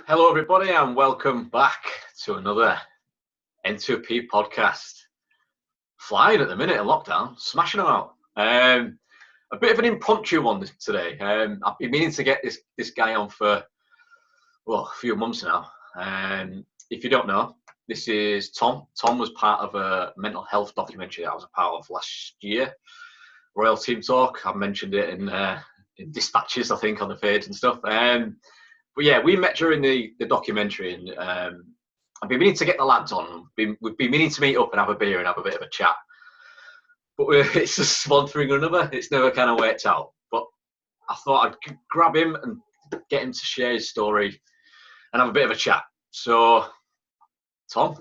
Hello, everybody, and welcome back to another N2P podcast. Flying at the minute in lockdown, smashing them out. A bit of an impromptu one today. I've been meaning to get this guy on for a few months now. If you don't know, this is Tom. Tom was part of a mental health documentary that I was a part of last year. Royal Team Talk. I've mentioned it in dispatches, I think, on the page and stuff. But yeah, we met during the documentary, and I've been meaning to get the lads on. We've been meaning to meet up and have a beer and have a bit of a chat. But it's just one thing or another. It's never kind of worked out. But I thought I'd grab him and get him to share his story and have a bit of a chat. So, Tom,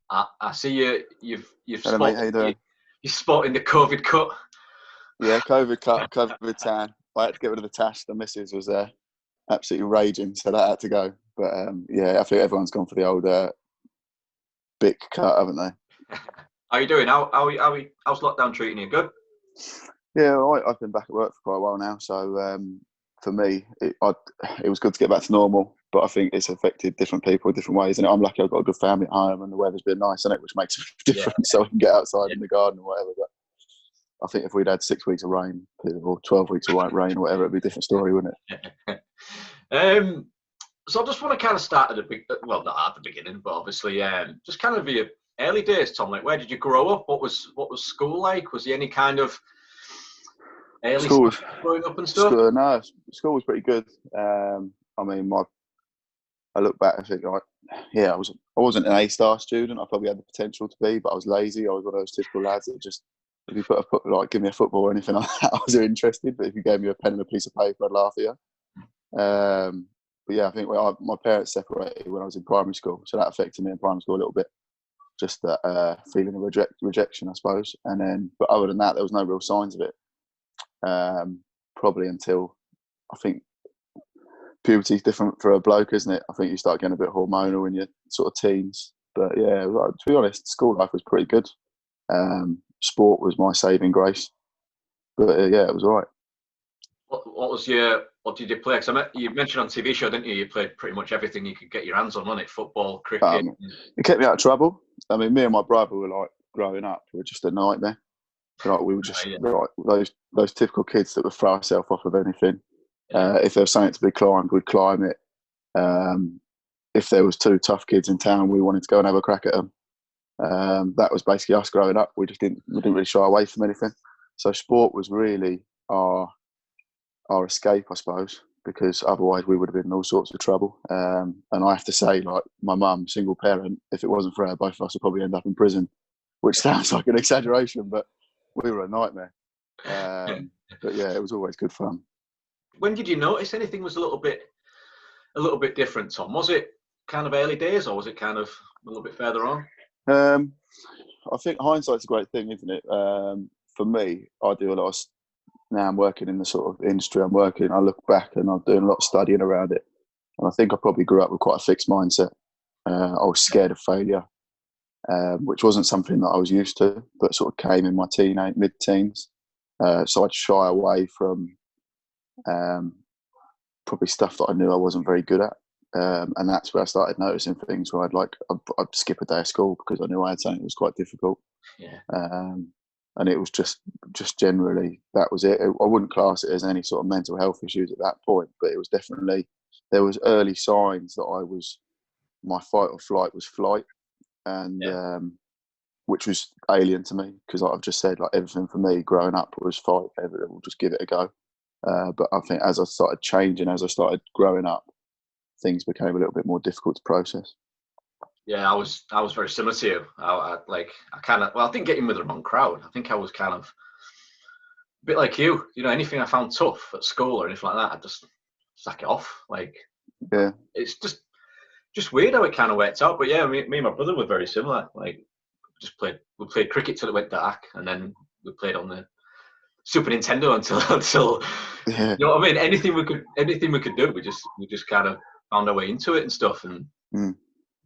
I see you've Hello, mate, how you doing? You're spotting the COVID cut. Yeah, COVID cut, COVID tan. I had to get rid of the tash. The missus was absolutely raging, so that had to go. But yeah, I think everyone's gone for the old Bic cut, haven't they? How are you doing? How's lockdown treating you? Good? Yeah, I've been back at work for quite a while now, so for me, it was good to get back to normal. But I think it's affected different people in different ways. And I'm lucky I've got a good family at home, and the weather's been nice, isn't it? Which makes a difference, so I can get outside in the garden or whatever. But I think if we'd had 6 weeks of rain, or 12 weeks of rain or whatever, it'd be a different story, wouldn't it? So I just want to kind of start not at the beginning, but obviously just kind of your early days, Tom. Like, where did you grow up? What was school like? Was there any kind of early stuff growing up and stuff? No, school was pretty good. I mean, I look back and think, I wasn't an A-star student. I probably had the potential to be, but I was lazy. I was one of those typical lads that just, if you give me a football or anything like that, I was interested. But if you gave me a pen and a piece of paper, I'd laugh at you. But yeah, I think my parents separated when I was in primary school, so that affected me in primary school a little bit. Just that feeling of rejection, I suppose. And then, but other than that, there was no real signs of it. Probably until, I think, puberty's different for a bloke, isn't it? I think you start getting a bit hormonal in your sort of teens. But yeah, to be honest, school life was pretty good. Sport was my saving grace. But yeah, it was all right. What did you play? Because you mentioned on TV show, didn't you? You played pretty much everything you could get your hands on, wasn't it? Football, cricket. It kept me out of trouble. I mean, me and my brother were like, growing up, we were just a nightmare. Like, we were just like those typical kids that would throw ourselves off of anything. If there was something to be climbed, we'd climb it. If there was two tough kids in town, we wanted to go and have a crack at them. That was basically us growing up. We didn't really shy away from anything. So sport was really our escape, I suppose, because otherwise we would have been in all sorts of trouble. And I have to say, like, my mum, single parent, if it wasn't for her, both of us would probably end up in prison, which sounds like an exaggeration, but we were a nightmare. But yeah, it was always good fun. When did you notice anything was a little bit different, Tom? Was it kind of early days, or was it kind of a little bit further on? I think hindsight's a great thing, isn't it? For me, I do a lot of. Now I'm working in the sort of industry I'm working. I look back and I'm doing a lot of studying around it, and I think I probably grew up with quite a fixed mindset. I was scared of failure, which wasn't something that I was used to, but sort of came in my mid-teens. So I'd shy away from probably stuff that I knew I wasn't very good at. And that's where I started noticing things where I'd skip a day of school because I knew I had something that was quite difficult. Yeah. And it was just generally, that was it. I wouldn't class it as any sort of mental health issues at that point, but it was definitely, there was early signs that my fight or flight was flight, and which was alien to me, because like I've just said, like, everything for me growing up was fight. We'll just give it a go. But I think as I started changing, as I started growing up, things became a little bit more difficult to process. Yeah, I was very similar to you. I didn't get in with the wrong crowd. I think I was kind of a bit like you. You know, anything I found tough at school or anything like that, I'd just sack it off. Like, yeah, it's just weird how it kind of worked out. But yeah, me and my brother were very similar. Like, we played cricket till it went dark, and then we played on the Super Nintendo until yeah. You know what I mean? Anything we could do, we just kind of found our way into it and stuff. And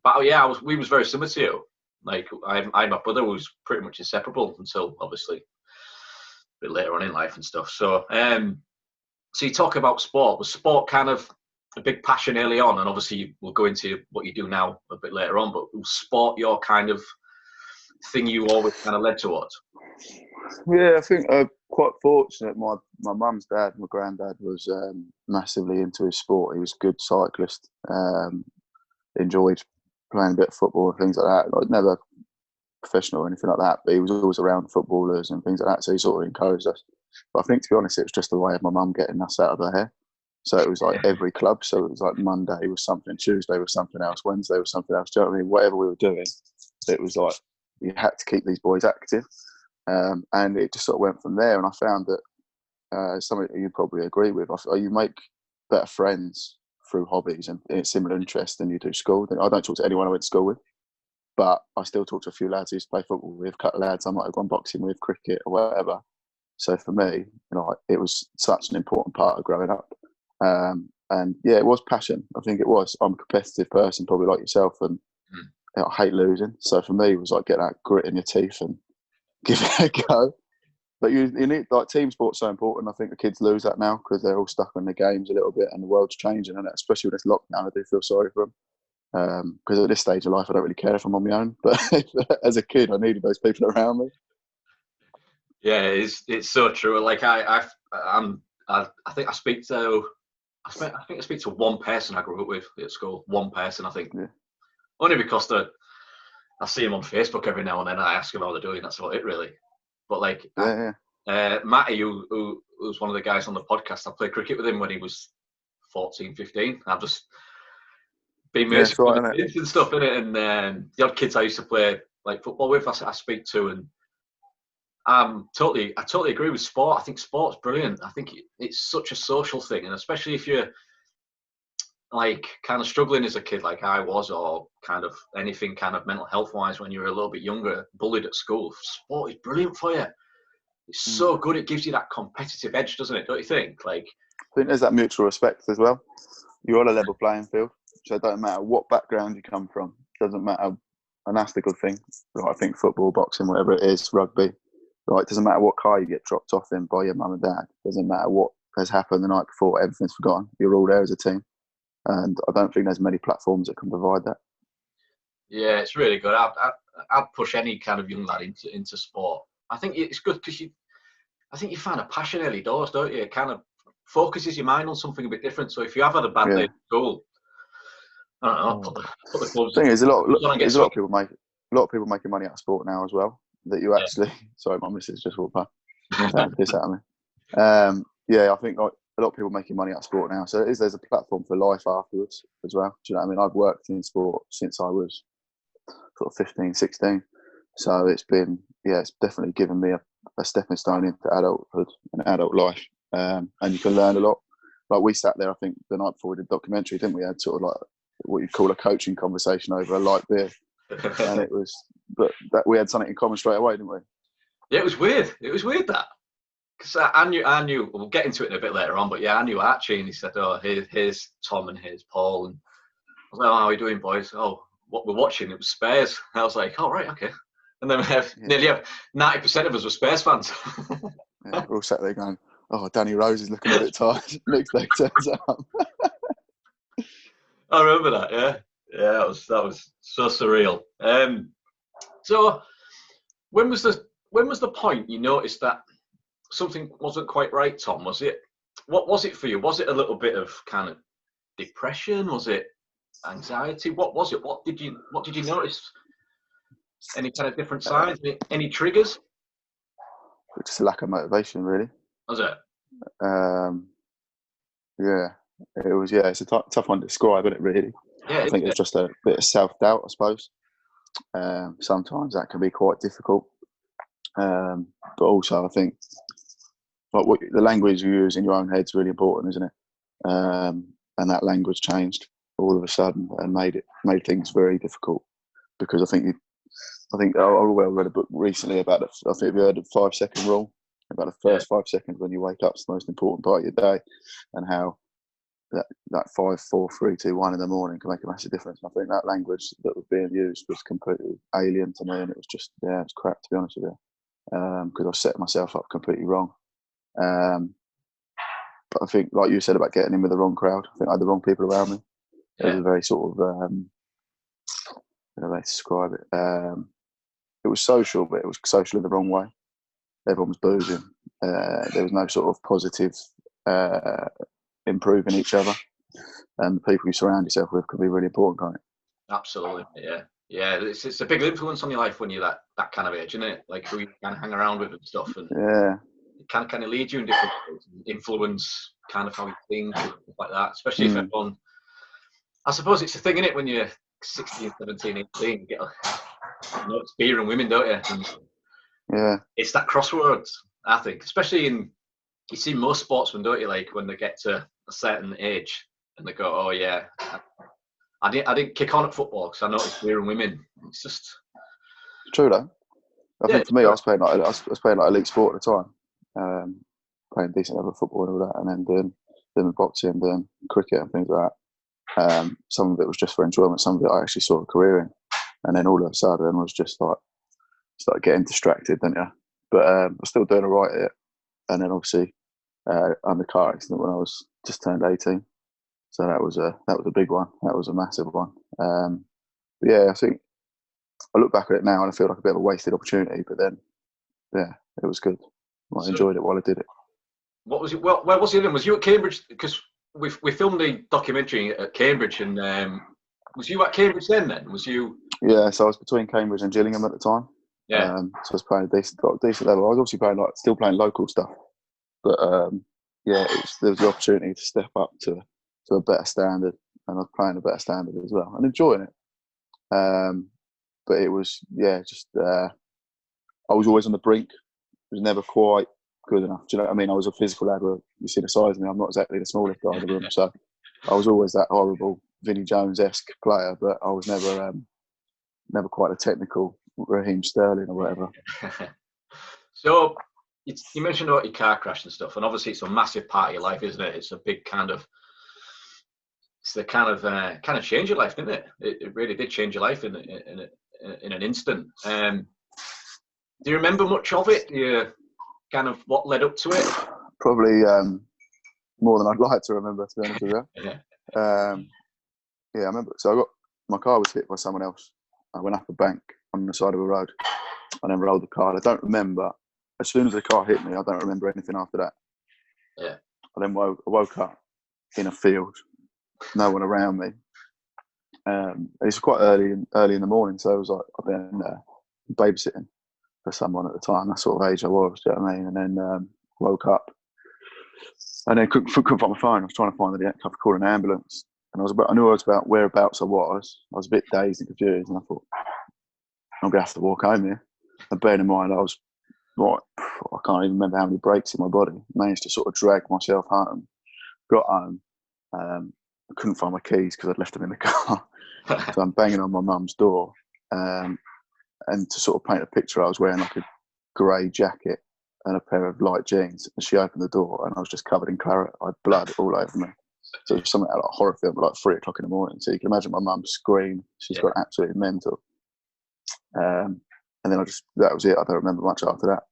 but yeah, we was very similar to you. Like, I and my brother was pretty much inseparable until obviously a bit later on in life and stuff. So so you talk about sport. Was sport kind of a big passion early on, and obviously we'll go into what you do now a bit later on, but was sport your kind of thing you always kind of led towards? Yeah, I think quite fortunate. My mum's dad, my granddad, was massively into his sport. He was a good cyclist. Enjoyed playing a bit of football and things like that. Like, never professional or anything like that, but he was always around footballers and things like that. So he sort of encouraged us. But I think, to be honest, it was just the way of my mum getting us out of her hair. So it was like every club. So it was like Monday was something, Tuesday was something else, Wednesday was something else. Do you know what I mean? Whatever we were doing, it was like you had to keep these boys active. And it just sort of went from there. And I found that something that you probably agree with, you make better friends through hobbies and similar interests than you do school. I don't talk to anyone I went to school with, but I still talk to a few lads who used to play football with, a couple of lads I might have gone boxing with, cricket or whatever. So for me, it was such an important part of growing up. And yeah, it was passion. I think it was. I'm a competitive person, probably like yourself, and I hate losing. So for me, it was like getting that grit in your teeth and give it a go. But you need, like, team sport's so important. I think the kids lose that now because they're all stuck in the games a little bit, and the world's changing, and especially with this lockdown, I do feel sorry for them. Because at this stage of life, I don't really care if I'm on my own. But as a kid, I needed those people around me. Yeah, it's so true. Like I think I speak to one person I grew up with at school. One person, I think. Yeah. Only because I see him on Facebook every now and then. I ask him how they're doing. That's about it, really. But like, Matty, who was one of the guys on the podcast, I played cricket with him when he was 14, 15. I've just been mates with the kids and stuff, innit? And the odd kids I used to play like football with, I speak to, and I totally agree with sport. I think sport's brilliant. I think it's such a social thing, and especially if you're like kind of struggling as a kid like I was, or kind of anything kind of mental health wise when you were a little bit younger, bullied at school, sport is brilliant for you. It's so good. It gives you that competitive edge, doesn't it? Don't you think? Like, I think there's that mutual respect as well. You're on a level playing field, so it doesn't matter what background you come from. It doesn't matter, and that's the good thing. Like, I think football, boxing, whatever it is, rugby. Like, it doesn't matter what car you get dropped off in by your mum and dad. It doesn't matter what has happened the night before. Everything's forgotten. You're all there as a team, and I don't think there's many platforms that can provide that. Yeah, it's really good. I'd push any kind of young lad into sport. I think it's good because I think you find a passion early doors, don't you? It kind of focuses your mind on something a bit different. So if you have had a bad day at school, I don't know, put the clubs. The thing is, there's a lot of people making money out of sport now as well. That you actually, sorry, my missus just walked past. This out of me. Yeah, I think like a lot of people making money out of sport now. So there's a platform for life afterwards as well. Do you know what I mean? I've worked in sport since I was sort of 15, 16. So it's definitely given me a stepping stone into adulthood and adult life. And you can learn a lot. Like, we sat there, I think, the night before we did the documentary, didn't we? Had sort of like what you'd call a coaching conversation over a light beer. And it was, but that we had something in common straight away, didn't we? Yeah, it was weird. It was weird that. Because I knew, we'll get into it in a bit later on, but yeah, I knew Archie, and he said, oh, here's Tom and here's Paul. And I was like, oh, how are you doing, boys? Oh, what we're watching, it was Spurs. And I was like, oh, right, okay. And then nearly 90% of us were Spurs fans. We're all sat there going, oh, Danny Rose is looking a bit tired. Next day turns up. I remember that, yeah. Yeah, that was so surreal. So when was the point you noticed that something wasn't quite right, Tom? What was it for you? Was it a little bit of kind of depression? Was it anxiety? What was it? What did you notice? Any kind of different signs? Any triggers? Just a lack of motivation, really. Was it? Yeah, it was. Yeah, it's a tough one to describe, isn't it? Really. Yeah, I think it's just a bit of self-doubt, I suppose. Sometimes that can be quite difficult. But also, I think like the language you use in your own head is really important, isn't it? And that language changed all of a sudden and made things very difficult, because I think I read a book recently about I think you heard the 5-second rule, about the first 5 seconds when you wake up is the most important part of your day, and how that 5, 4, 3, 2, 1 in the morning can make a massive difference. And I think that language that was being used was completely alien to me, and it was just it was crap, to be honest with you, because I set myself up completely wrong. I think, like you said about getting in with the wrong crowd, I think I had the wrong people around me. It was a very sort of, how do they describe it? It was social, but it was social in the wrong way. Everyone was boozing. There was no sort of positive improving each other. And the people you surround yourself with can be really important, can't it? Absolutely, yeah. It's a big influence on your life when you're that kind of age, isn't it? Like who you can hang around with and stuff, and it can kind of lead you in different ways, and influence kind of how you think, and stuff like that. Especially if everyone, I suppose it's a thing, isn't it? When you're 16, 17, 18, you get it's beer and women, don't you? And it's that crossroads, I think. Especially you see most sportsmen, don't you? Like when they get to a certain age and they go, "Oh yeah, I didn't kick on at football because I noticed beer and women." It's just true though. I think for me, I was playing like elite sport at the time, playing decent level of football and all that, and then doing boxing, doing cricket and things like that. Some of it was just for enjoyment. Some of it I actually saw a career in, and then all of a sudden I was just like started getting distracted, didn't you? But I was still doing all right at it, and then obviously I had a car accident when I was just turned 18. So that was a big one. That was a massive one. But yeah, I think I look back at it now and I feel like a bit of a wasted opportunity. But then, yeah, it was good. I enjoyed it while I did it. What was it? Well, where was it then? Was you at Cambridge? Because we filmed the documentary at Cambridge, and was you at Cambridge then? Was you? Yeah, so I was between Cambridge and Gillingham at the time. Yeah. So I was playing a decent level. I was obviously still playing local stuff, but yeah, there was the opportunity to step up to a better standard, and I was playing a better standard as well and enjoying it. But it was just I was always on the brink. It was never quite good enough. Do you know what I mean? I was a physical lad. You see the size of me. I'm not exactly the smallest guy in the room, so I was always that horrible Vinnie Jones-esque player, but I was never quite a technical Raheem Sterling or whatever. So you mentioned about your car crash and stuff, and obviously it's a massive part of your life, isn't it? It's a big it's the kind of changed your life, didn't it? It really did change your life in an instant. Do you remember much of it? Kind of what led up to it? Probably more than I'd like to remember, to be honest with you. I remember. So my car was hit by someone else. I went up a bank on the side of a road and then rolled the car. I don't remember. As soon as the car hit me, I don't remember anything after that. Yeah. I then woke up in a field, no one around me. It's quite early in the morning, so I was like, I've been babysitting for someone at the time. That sort of age I was, do you know what I mean? And then woke up and then couldn't find my phone. I was trying to find the app, call an ambulance. And I knew about whereabouts I was. I was a bit dazed and confused, and I thought, I'm going to have to walk home here. And bearing in mind, I can't even remember how many breaks in my body. Managed to sort of drag myself home. Got home. I couldn't find my keys because I'd left them in the car. So I'm banging on my mum's door. And to sort of paint a picture, I was wearing like a grey jacket and a pair of light jeans. And she opened the door and I was just covered in claret. I had blood all over me. So it was something like a horror film, like 3 o'clock in the morning. So you can imagine my mum scream. She's got absolutely mental. And then that was it. I don't remember much after that.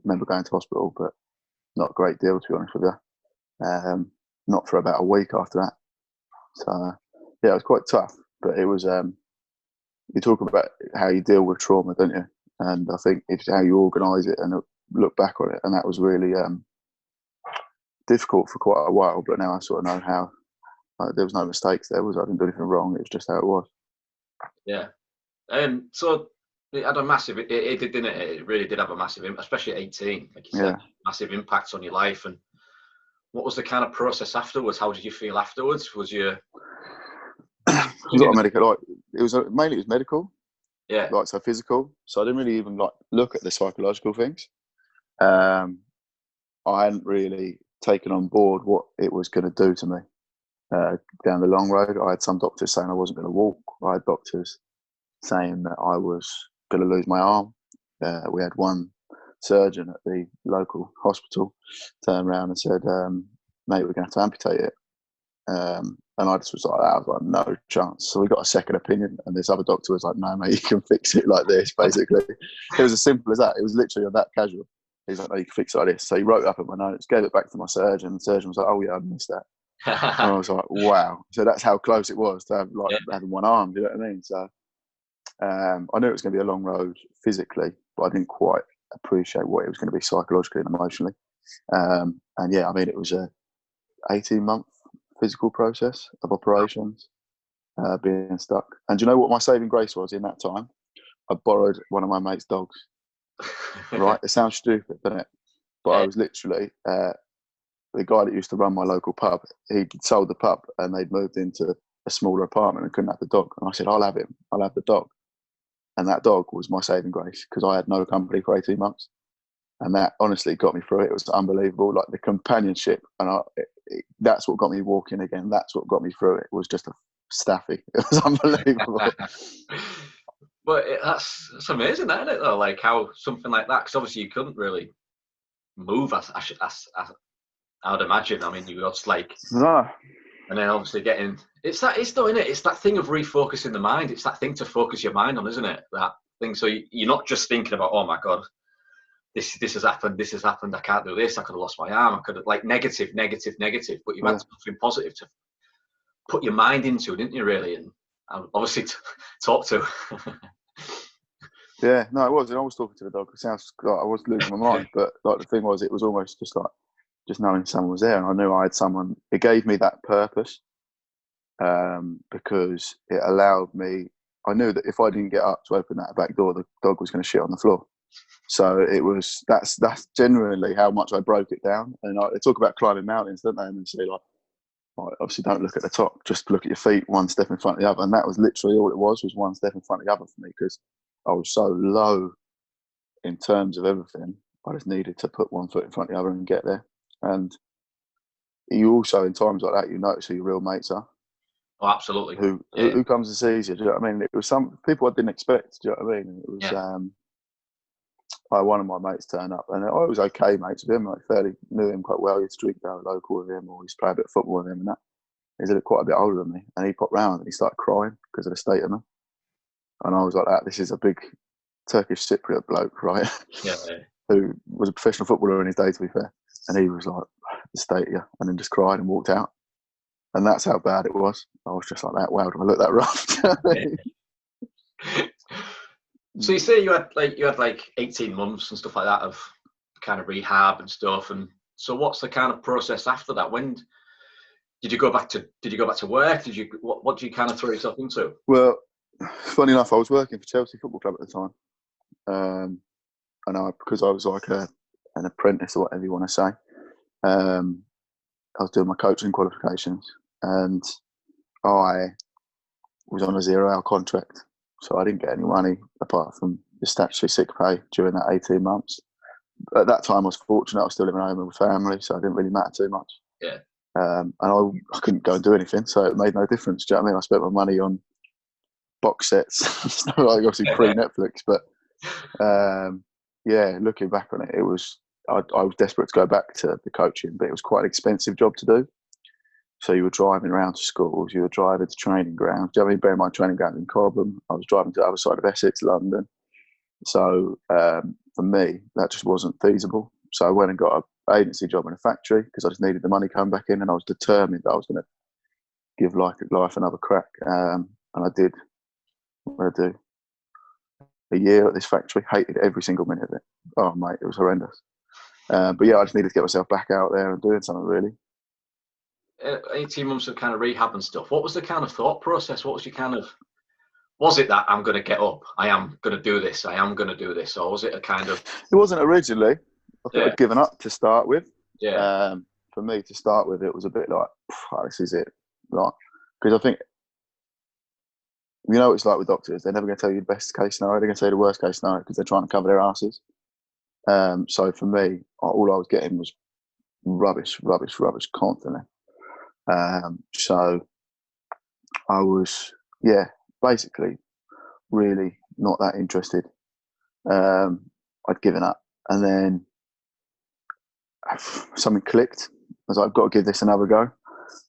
Remember going to hospital, but not a great deal, to be honest with you. Not for about a week after that. So, yeah, it was quite tough. But it was, you talk about how you deal with trauma, don't you? And I think it's how you organise it and look back on it. And that was really difficult for quite a while. But now I sort of know how there was no mistakes there. I didn't do anything wrong. It was just how it was. Yeah. So it had a massive, it did, didn't it? It really did have a massive impact, especially at 18, like you said, massive impacts on your life. And what was the kind of process afterwards? How did you feel afterwards? Was you? It was a lot of medical. Like mainly it was medical. Yeah. Like so physical. So I didn't really even look at the psychological things. I hadn't really taken on board what it was going to do to me down the long road. I had some doctors saying I wasn't going to walk. I had doctors saying that I was going to lose my arm. We had one surgeon at the local hospital turn around and said, mate, we're going to have to amputate it. And I just was like, no chance. So we got a second opinion, and this other doctor was like, no, mate, you can fix it like this, basically. It was as simple as that. It was literally that casual. He's like, no, you can fix it like this. So he wrote it up at my notes, gave it back to my surgeon. The surgeon was like, oh yeah, I missed that. And I was like, wow. So that's how close it was to have, like, having one arm. Do you know what I mean? So I knew it was going to be a long road physically, but I didn't quite appreciate what it was going to be psychologically and emotionally. And yeah, I mean, it was a 18-month physical process of operations, being stuck. And do you know what my saving grace was in that time? I borrowed one of my mate's dogs. Right? It sounds stupid, doesn't it? But I was literally the guy that used to run my local pub. He'd sold the pub and they'd moved into a smaller apartment and couldn't have the dog. And I said, I'll have him. I'll have the dog. And that dog was my saving grace because I had no company for 18 months. And that honestly got me through it. It was unbelievable. Like the companionship. And that's what got me walking again. That's what got me through it. It was just a staffy. It was unbelievable. But that's amazing, isn't it, though? Like how something like that, because obviously you couldn't really move as I would imagine. I mean, you were just like, no. And then obviously it's though, isn't it? It's that thing of refocusing the mind. It's that thing to focus your mind on, isn't it? That thing. So you're not just thinking about, oh my God, this has happened, I can't do this, I could have lost my arm, I could have, like, negative, but you had something positive to put your mind into, didn't you, really? And obviously talk to. Yeah, no, it was. I was talking to the dog. It sounds like I was losing my mind, but like the thing was, it was almost just like just knowing someone was there, and I knew I had someone. It gave me that purpose because it allowed me. I knew that if I didn't get up to open that back door, the dog was going to shit on the floor. So it was. That's genuinely how much I broke it down. And they talk about climbing mountains, don't they? And they say like, obviously don't look at the top, just look at your feet, one step in front of the other. And that was literally all it was one step in front of the other for me, because I was so low in terms of everything. I just needed to put one foot in front of the other and get there. And you also, in times like that, you notice who your real mates are. Oh, absolutely. Who comes and sees you. Do you know what I mean? It was some people I didn't expect. Do you know what I mean? It was one of my mates turned up, and I was okay mates with him. Like fairly knew him quite well. He used to drink down local with him, or he used to play a bit of football with him, and that. He's quite a bit older than me, and he popped round and he started crying because of the state of me. And I was like, "That this is a big Turkish Cypriot bloke, right? Who was a professional footballer in his day, to be fair." And he was like, "The state of you," and then just cried and walked out. And that's how bad it was. I was just like that. Wow, do I look that rough? So you say you had like 18 months and stuff like that of kind of rehab and stuff. And so what's the kind of process after that? When did you go back to work? What did you kind of throw yourself into? Well, funny enough, I was working for Chelsea Football Club at the time. And because I was like an apprentice or whatever you want to say, I was doing my coaching qualifications, and I was on a 0-hour contract. So I didn't get any money apart from the statutory sick pay during that 18 months. At that time, I was fortunate. I was still living at home with family, so it didn't really matter too much. Yeah. And I couldn't go and do anything, so it made no difference. Do you know what I mean? I spent my money on box sets. It's not like obviously pre-Netflix, but looking back on it, I was desperate to go back to the coaching, but it was quite an expensive job to do. So you were driving around to schools, you were driving to training grounds. Do you have any bear in mind training grounds in Cobham? I was driving to the other side of Essex, London. So for me, that just wasn't feasible. So I went and got an agency job in a factory because I just needed the money coming back in, and I was determined that I was going to give life another crack. And I did. What did I do? A year at this factory, hated every single minute of it. Oh, mate, it was horrendous. But yeah, I just needed to get myself back out there and doing something, really. 18 months of kind of rehab and stuff. What was the kind of thought process? What was your kind of, was it that I'm going to get up, I am going to do this, or was it a kind of... It wasn't originally. I thought I'd given up to start with. Yeah. For me, to start with, it was a bit like, this is it. Like, because I think, you know, it's like with doctors, they're never going to tell you the best case scenario, they're going to tell you the worst case scenario because they're trying to cover their asses. So for me, all I was getting was rubbish constantly. So I was, basically really not that interested. I'd given up, and then something clicked. I was like, I've got to give this another go.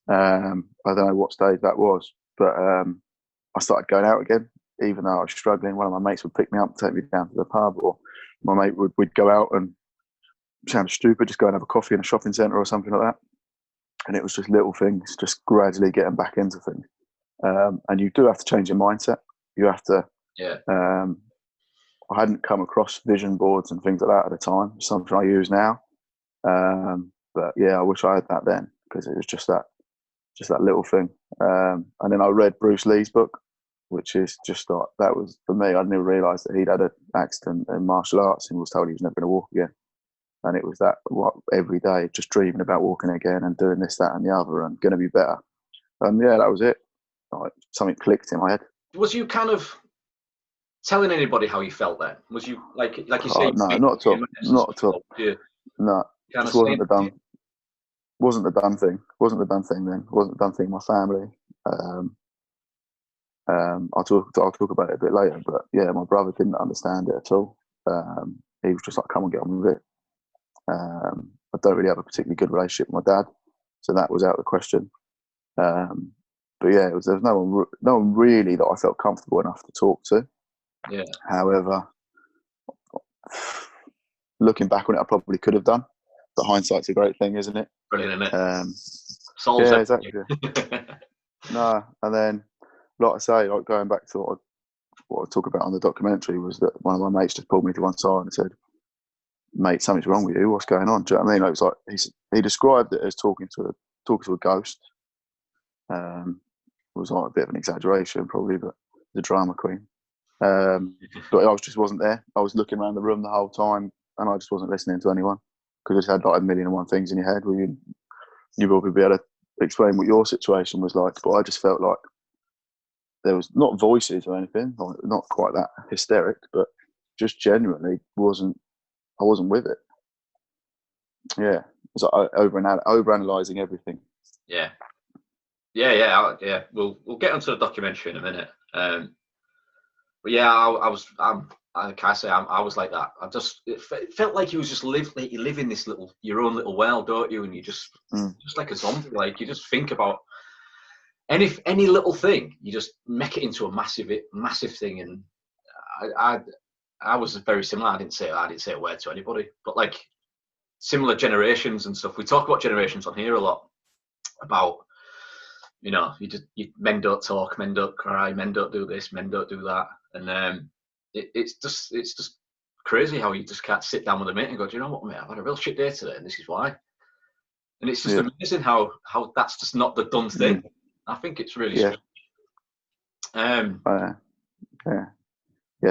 I don't know what stage that was, but I started going out again, even though I was struggling. One of my mates would pick me up, take me down to the pub, or my mate would go out and sounds stupid, just go and have a coffee in a shopping centre or something like that. And it was just little things, just gradually getting back into things. And you do have to change your mindset. You have to. Yeah. I hadn't come across vision boards and things like that at the time. It's something I use now. But yeah, I wish I had that then, because it was just that little thing. And then I read Bruce Lee's book, which is just like, that was, for me, I'd never realised that he'd had an accident in martial arts and was told he was never going to walk again. And it was that, every day, just dreaming about walking again and doing this, that and the other and going to be better. And yeah, that was it. Like, something clicked in my head. Was you kind of telling anybody how you felt then? Was you, like you say? No, not at all. Not at all. No, just wasn't the done thing. Wasn't the done thing then. Wasn't the done thing in my family. I'll talk about it a bit later, but yeah, my brother didn't understand it at all. He was just like, come on, get on with it. I don't really have a particularly good relationship with my dad, so that was out of the question. But yeah, there was no one really that I felt comfortable enough to talk to. Yeah. However, looking back on it, I probably could have done. But hindsight's a great thing, isn't it? Brilliant, isn't it? Yeah, exactly. No, and then, like I say, like going back to what I talk about on the documentary, was that one of my mates just pulled me to one side and said, "Mate, something's wrong with you. What's going on?" Do you know what I mean? Like, it was like he described it as talking to a ghost. It was like a bit of an exaggeration, probably, but the drama queen. But I wasn't there. I was looking around the room the whole time, and I just wasn't listening to anyone, because it's had like 1,000,001 things in your head where you probably be able to explain what your situation was like. But I just felt like there was not voices or anything, like, not quite that hysteric, but just genuinely I wasn't with it. Yeah, it's like over-analysing everything. Yeah. We'll get onto the documentary in a minute. But yeah, I was like that. It felt like you was just you live in this your own little world, don't you? And you just like a zombie. Like, you just think about any little thing, you just make it into a massive thing. And I was very similar. I didn't say a word to anybody, but like similar generations and stuff. We talk about generations on here a lot, about, men don't talk, men don't cry, men don't do this, men don't do that. And it's just crazy how you just can't sit down with a mate and go, do you know what, mate, I've had a real shit day today and this is why. And it's just amazing how that's just not the done thing. I think it's really strange.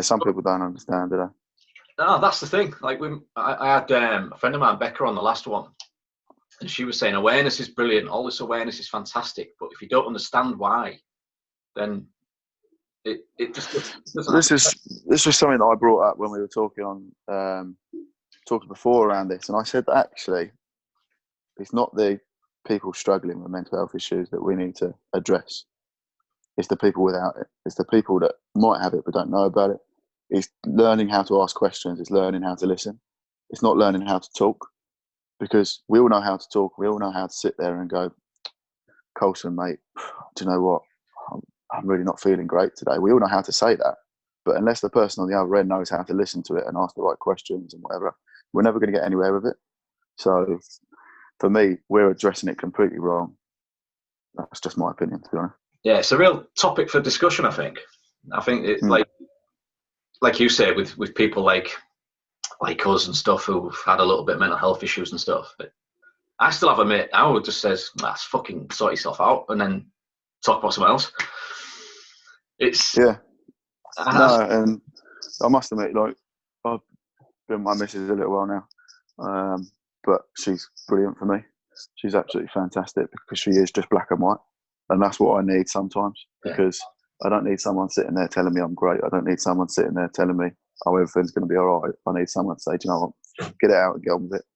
Some people don't understand, do they? No, that's the thing. Like, I had a friend of mine, Becca, on the last one, and she was saying awareness is brilliant. All this awareness is fantastic, but if you don't understand why, then it just doesn't. This was something that I brought up when we were talking before around this, and I said that actually, it's not the people struggling with mental health issues that we need to address. It's the people without it. It's the people that might have it but don't know about it. It's learning how to ask questions. It's learning how to listen. It's not learning how to talk, because we all know how to talk. We all know how to sit there and go, Colson, mate, do you know what? I'm really not feeling great today. We all know how to say that. But unless the person on the other end knows how to listen to it and ask the right questions and whatever, we're never going to get anywhere with it. So for me, we're addressing it completely wrong. That's just my opinion, to be honest. Yeah, it's a real topic for discussion, I think. I think it, like you say, with people like us and stuff who've had a little bit of mental health issues and stuff. But I still have a mate now who just says, "That's fucking sort yourself out," and then talk about something else. And I must admit, like, I've been with my missus a little while now, but she's brilliant for me. She's absolutely fantastic, because she is just black and white, and that's what I need sometimes. Because I don't need someone sitting there telling me I'm great. I don't need someone sitting there telling me, oh, everything's going to be all right. I need someone to say, do you know what, get it out and get on with it.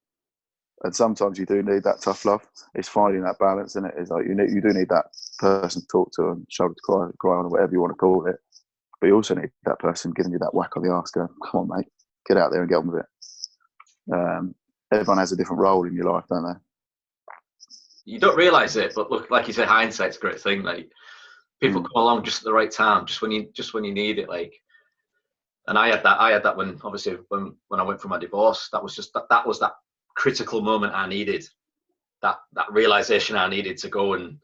And sometimes you do need that tough love. It's finding that balance, isn't it? It's like you do need that person to talk to and shoulder to cry on, or whatever you want to call it. But you also need that person giving you that whack on the arse, going, come on, mate, get out there and get on with it. Everyone has a different role in your life, don't they? You don't realise it, but look, like you said, hindsight's a great thing. Like, people come along just at the right time, just when you need it. Like, and I had that when, obviously, when I went through my divorce, that was that critical moment I needed, that realization I needed to go and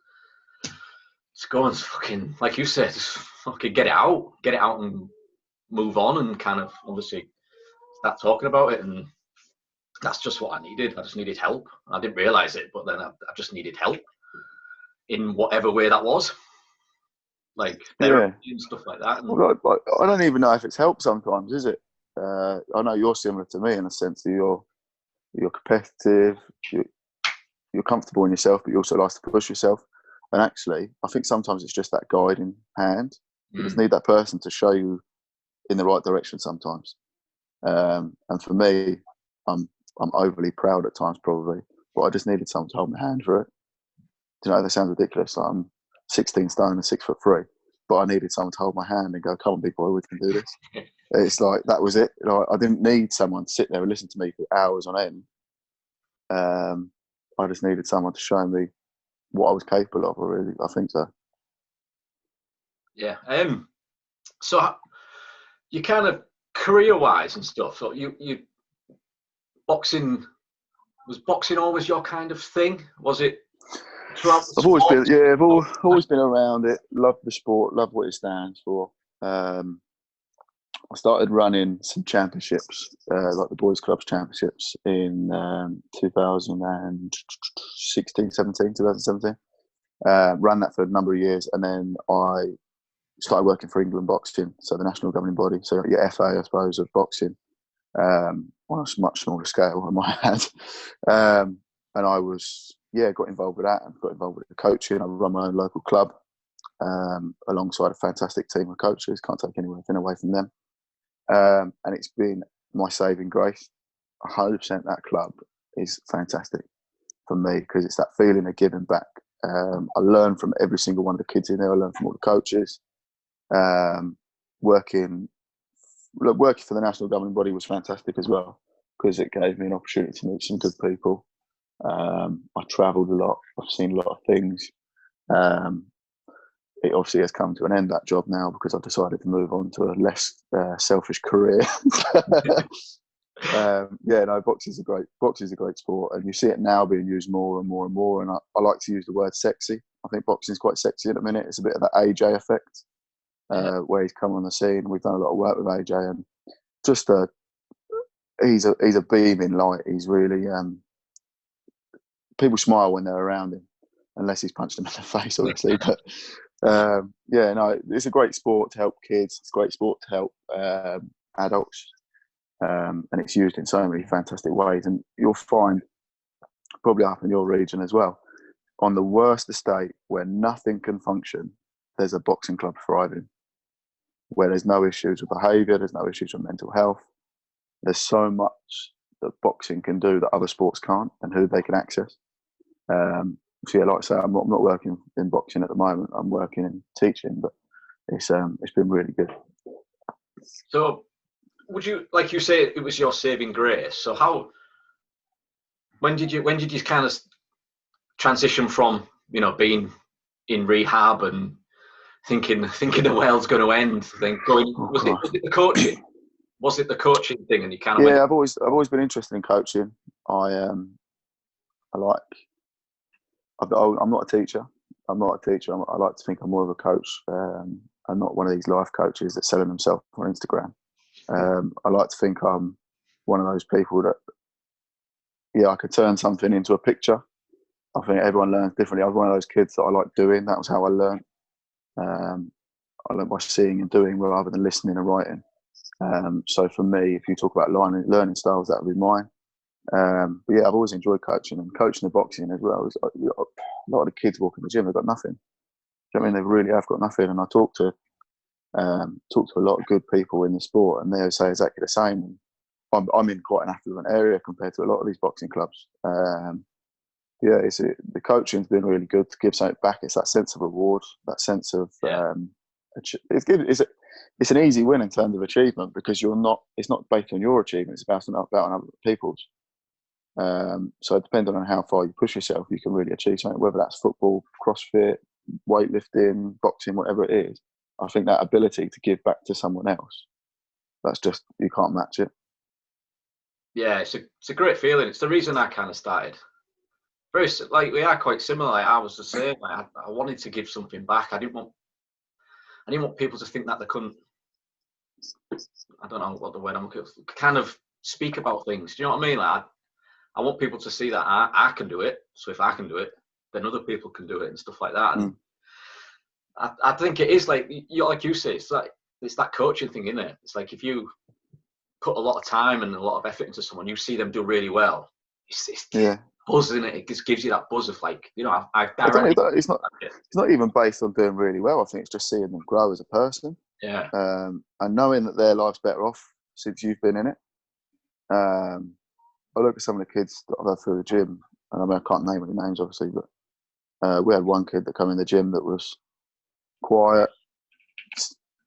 fucking, like you said, just fucking get it out and move on, and kind of obviously start talking about it. And that's just what I needed. I just needed help. I didn't realize it, but then I just needed help in whatever way that was, like therapy and stuff like that. And well, I don't even know if it's helped sometimes, is it? I know you're similar to me in a sense that you're competitive, you're comfortable in yourself, but you also like to push yourself. And actually, I think sometimes it's just that guiding hand. You just need that person to show you in the right direction sometimes. And for me, I'm overly proud at times probably, but I just needed someone to hold my hand for it. Do you know, that sounds ridiculous. Like I'm 16 stone and 6'3", but I needed someone to hold my hand and go, "Come on, big boy, we can do this." It's like, that was it. You know, I didn't need someone to sit there and listen to me for hours on end. I just needed someone to show me what I was capable of. Really, I think so. Yeah. So you kind of career-wise and stuff. So you boxing, was boxing always your kind of thing? Was it? I've always been around it. Love the sport. Love what it stands for. I started running some championships, like the Boys Clubs Championships in 2017. Ran that for a number of years, and then I started working for England Boxing, so the national governing body, so your FA, I suppose, of boxing, on a much smaller scale, I might add. And I was, got involved with that and got involved with the coaching. I run my own local club alongside a fantastic team of coaches. Can't take anything away from them. And it's been my saving grace. 100% that club is fantastic for me, because it's that feeling of giving back. I learn from every single one of the kids in there. I learn from all the coaches. Working for the national governing body was fantastic as well, because it gave me an opportunity to meet some good people. I travelled a lot. I've seen a lot of things. It obviously has come to an end, that job now, because I've decided to move on to a less selfish career. Boxing is a great sport, and you see it now being used more and more and more. And I like to use the word sexy. I think boxing is quite sexy at the minute. It's a bit of that AJ effect, where he's come on the scene. We've done a lot of work with AJ, and just he's a beaming light. He's really people smile when they're around him, unless he's punched them in the face, obviously. But it's a great sport to help kids. It's a great sport to help adults, and it's used in so many fantastic ways. And you'll find, probably up in your region as well, on the worst estate where nothing can function, there's a boxing club thriving, where there's no issues with behaviour, there's no issues with mental health. There's so much that boxing can do that other sports can't, and who they can access. Like I say, I'm not working in boxing at the moment. I'm working in teaching, but it's been really good. So, would you, like you say, it was your saving grace? So when did you kind of transition from, being in rehab and thinking the world's going to end? Was it the coaching? Was it the coaching thing? And you kind of I've always been interested in coaching. I'm not a teacher. I like to think I'm more of a coach. I'm not one of these life coaches that's selling themselves on Instagram. I like to think I'm one of those people that, I could turn something into a picture. I think everyone learns differently. I was one of those kids that I like doing. That was how I learned. I learned by seeing and doing rather than listening and writing. So for me, if you talk about learning styles, that would be mine. I've always enjoyed coaching, and coaching the boxing as well. A lot of the kids walk in the gym, they've got nothing. Do you know what I mean? They really have got nothing. And I talk to a lot of good people in the sport, and they say exactly the same. I'm in quite an affluent area compared to a lot of these boxing clubs. The coaching's been really good to give something back. It's that sense of reward, that sense of it's an easy win in terms of achievement, because it's not based on your achievement, it's based on other people's. So depending on how far you push yourself, you can really achieve something, whether that's football, CrossFit, weightlifting, boxing, whatever it is. I think that ability to give back to someone else, that's just, you can't match it. Yeah, it's a great feeling. It's the reason I kind of started. Like we are quite similar. Like, I was the same. Like, I wanted to give something back. I didn't want people to think that they couldn't. I don't know what the word I'm looking for. Kind of speak about things. Do you know what I mean? Like I want people to see that I can do it. So if I can do it, then other people can do it and stuff like that. And I think it is like you say, it's that coaching thing, isn't it? It's like if you put a lot of time and a lot of effort into someone, you see them do really well. It's buzz, isn't it? It just gives you that buzz of like, I've directly. It's not even based on doing really well. I think it's just seeing them grow as a person. Yeah. And knowing that their life's better off since you've been in it. I look at some of the kids that I've had through the gym, and I mean, I can't name any names, obviously, but we had one kid that came in the gym that was quiet.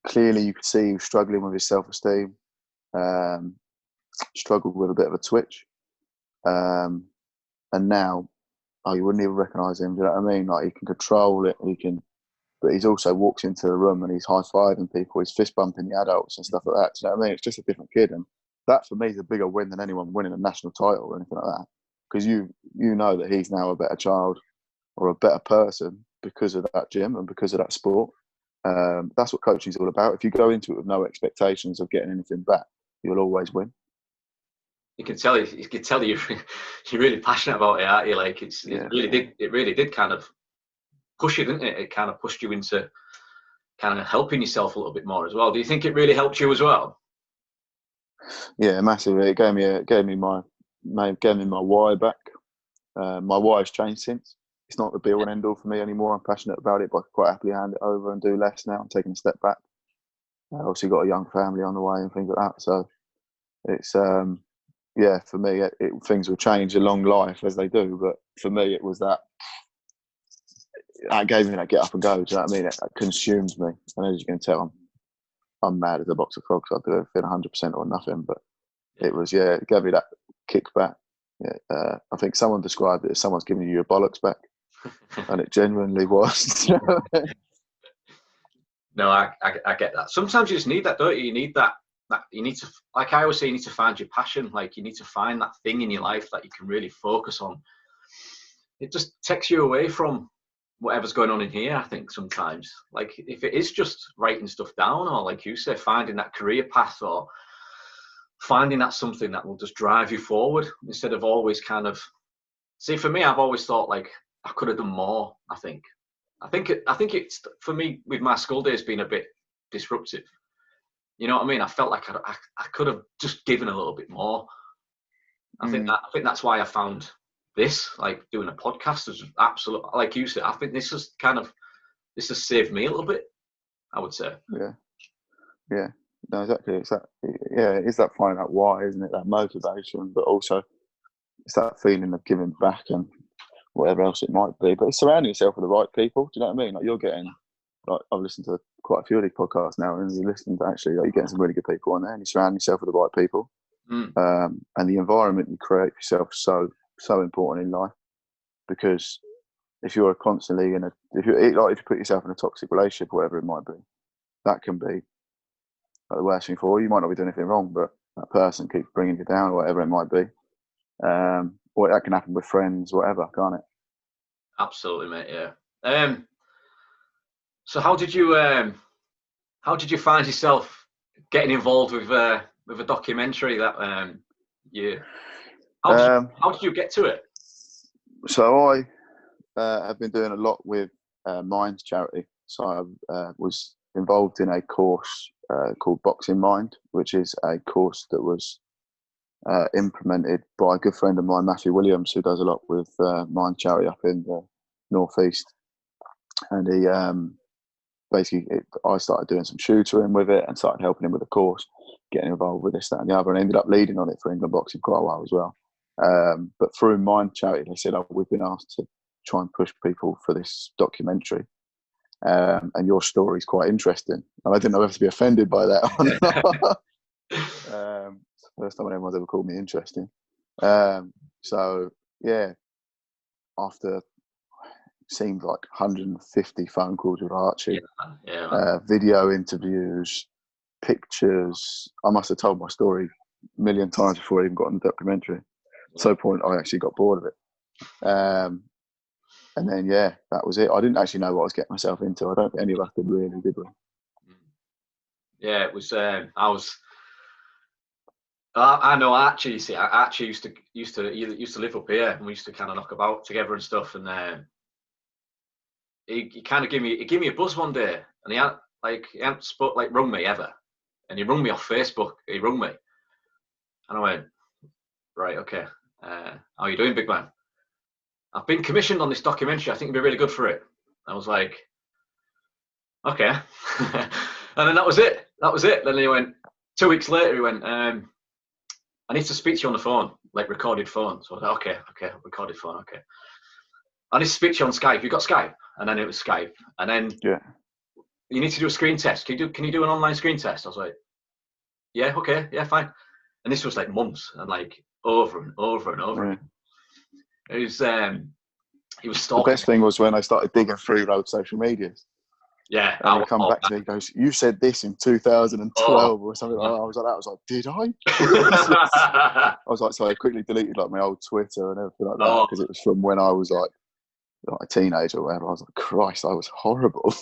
Clearly, you could see he was struggling with his self-esteem, struggled with a bit of a twitch. And now, you wouldn't even recognise him, do you know what I mean? Like, he can control it, but he's also walks into the room and he's high-fiving people, he's fist-bumping the adults and stuff like that, do you know what I mean? It's just a different kid, and that for me is a bigger win than anyone winning a national title or anything like that, because you know that he's now a better child or a better person because of that gym and because of that sport. That's what coaching is all about. If you go into it with no expectations of getting anything back, you'll always win. You can tell you're really passionate about it, aren't you? Like it really did kind of push you, didn't it? It kind of pushed you into kind of helping yourself a little bit more as well. Do you think it really helped you as well? Yeah, massively. It gave me my why back. My why's changed since. It's not the be all and end all for me anymore. I'm passionate about it, but I could quite happily hand it over and do less now. I'm taking a step back. I obviously got a young family on the way and things like that. So it's for me, things will change a long life as they do. But for me, it was that gave me that get up and go. Do you know what I mean? It consumes me, and as you can tell, I'm mad as a box of frogs. I'll do everything 100% or nothing. But it was, it gave me that kickback. Yeah, I think someone described it as someone's giving you your bollocks back, and it genuinely was. No, I get that. Sometimes you just need that, don't you? You need that. You need to, like I always say, you need to find your passion. Like you need to find that thing in your life that you can really focus on. It just takes you away from whatever's going on in here, I think sometimes. Like if it is just writing stuff down, or like you say, finding that career path, or finding that something that will just drive you forward instead of always kind of, see, for me, I've always thought like I could have done more. I think it's, for me, with my school days being a bit disruptive, you know what I mean? I felt like I could have just given a little bit more. I think that's why I found this, like doing a podcast, is absolute, like you said. I think this has saved me a little bit, I would say. Yeah, no, exactly. It's that finding out why, isn't it? That motivation, but also it's that feeling of giving back and whatever else it might be. But it's surrounding yourself with the right people. Do you know what I mean? Like you're getting, like I've listened to quite a few of these podcasts now, and you're listening to you're getting some really good people on there, and you surround yourself with the right people. And the environment you create for yourself is so important in life, because if you're constantly if you put yourself in a toxic relationship, whatever it might be, that can be like the worst thing for you. You might not be doing anything wrong, but that person keeps bringing you down, or whatever it might be. Or that can happen with friends, whatever, can't it? Absolutely, mate. Yeah. So how did you find yourself getting involved with a documentary that how did you get to it? So I have been doing a lot with Mind charity. So I was involved in a course called Boxing Mind, which is a course that was implemented by a good friend of mine, Matthew Williams, who does a lot with Mind charity up in the northeast. And he I started doing some tutoring with it and started helping him with the course, getting involved with this, that, and the other, and ended up leading on it for England Boxing quite a while as well. But through Mind charity, they said, we've been asked to try and push people for this documentary. And your story is quite interesting. And I didn't know if to be offended by that or not. First time anyone's ever called me interesting. So, yeah, after seemed like 150 phone calls with Archie, video interviews, pictures. I must have told my story a million times before I even got on the documentary. So point I actually got bored of it. And then, yeah, that was it. I didn't actually know what I was getting myself into. I don't think any of us did really, did we? Yeah, it was. I know. Actually, you see, I actually used to live up here, and we used to kind of knock about together and stuff. And he kind of gave me a buzz one day, and he hadn't rung me ever, and he rung me off Facebook. He rung me, and I went, right, okay. How are you doing, big man? I've been commissioned on this documentary. I think you'd be really good for it. I was like, okay. And then that was it. Then he went, 2 weeks later, he went, I need to speak to you on the phone, like recorded phone. So I was like, okay, recorded phone, okay. I need to speak to you on Skype. You got Skype? And then it was Skype. And then you need to do a screen test. Can you do an online screen test? I was like, yeah, okay, yeah, fine. And this was like months and like over and over and over. Yeah. It was he was stalking. The best thing was when I started digging through road social media. Yeah. And he come back to me, he goes, you said this in 2012 or something like that. I was like, did I? I was like, so I quickly deleted like my old Twitter and everything like that because it was from when I was like a teenager or whatever. I was like, Christ, I was horrible.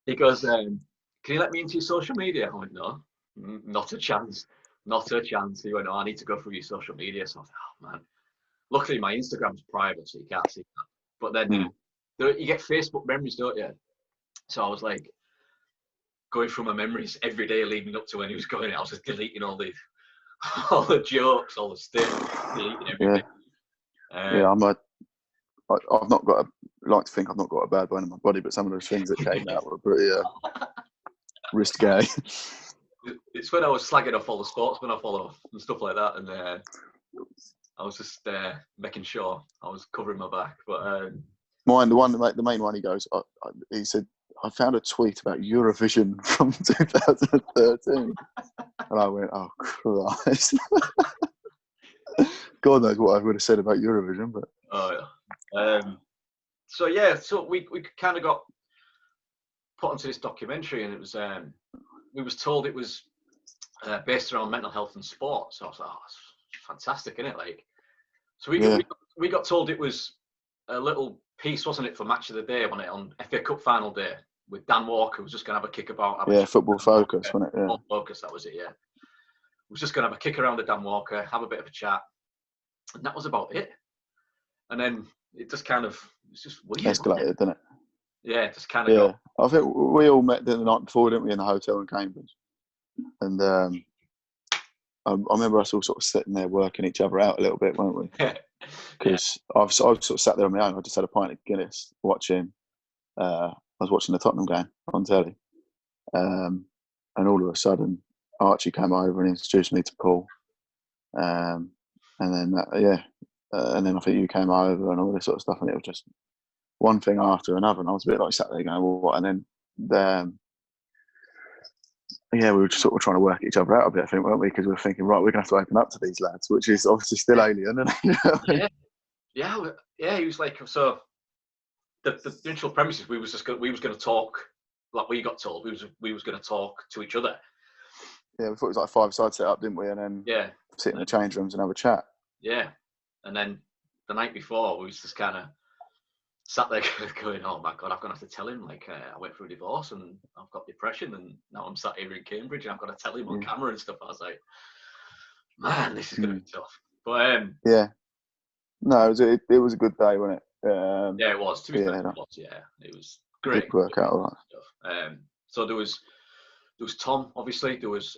He goes, can you let me into your social media? I went, no, not a chance. Not a chance. He went, I need to go through your social media. So I was like, oh man. Luckily my Instagram's private, so you can't see that. But then you get Facebook memories, don't you? So I was like going through my memories every day leading up to when he was going. I was just deleting all the jokes, all the stuff, deleting everything. I've not got like to think I've not got a bad bone in my body, but some of those things that came out were pretty risque. It's when I was slagging off all the sportsmen I follow and stuff like that, and I was just making sure I was covering my back. But the main one, he goes, he said, I found a tweet about Eurovision from 2013. And I went, oh, Christ. God knows what I would have said about Eurovision. But so we kind of got put onto this documentary, and it was we was told it was based around mental health and sport. So I was like, oh, it's fantastic, isn't it? Like, so we got told it was a little piece, wasn't it, for Match of the Day, wasn't it, on FA Cup final day with Dan Walker, who was just going to have a kick about. Football Focus, wasn't it? Yeah. Football Focus, that was it, yeah. We was just going to have a kick around with Dan Walker, have a bit of a chat, and that was about it. And then it just kind of, it's just weird. Escalated, didn't it? Yeah, it just kind of got... I think we all met the night before, didn't we, in the hotel in Cambridge? And I remember us all sort of sitting there working each other out a little bit, weren't we? Because I've sort of sat there on my own. I just had a pint of Guinness watching. I was watching the Tottenham game on telly, and all of a sudden Archie came over and introduced me to Paul, and then and then I think you came over and all this sort of stuff, and it was just one thing after another, and I was a bit like sat there going, well, what? And then we were just sort of trying to work each other out a bit, I think, weren't we? Because we were thinking, right, we're going to have to open up to these lads, which is obviously still alien, isn't it? He was like, so the initial premises, we was going to talk like we got told. We was going to talk to each other. Yeah, we thought it was like a 5-side setup, didn't we? And then sit in the change rooms and have a chat. Yeah, and then the night before, we was just kind of sat there going, oh my God, I'm going to have to tell him, like, I went through a divorce and I've got depression and now I'm sat here in Cambridge and I've got to tell him on camera and stuff. I was like, man, this is going to be tough. But no, it was a good day, wasn't it? It was. To be fair, it was great. Did work out all right. So there was Tom, obviously. There was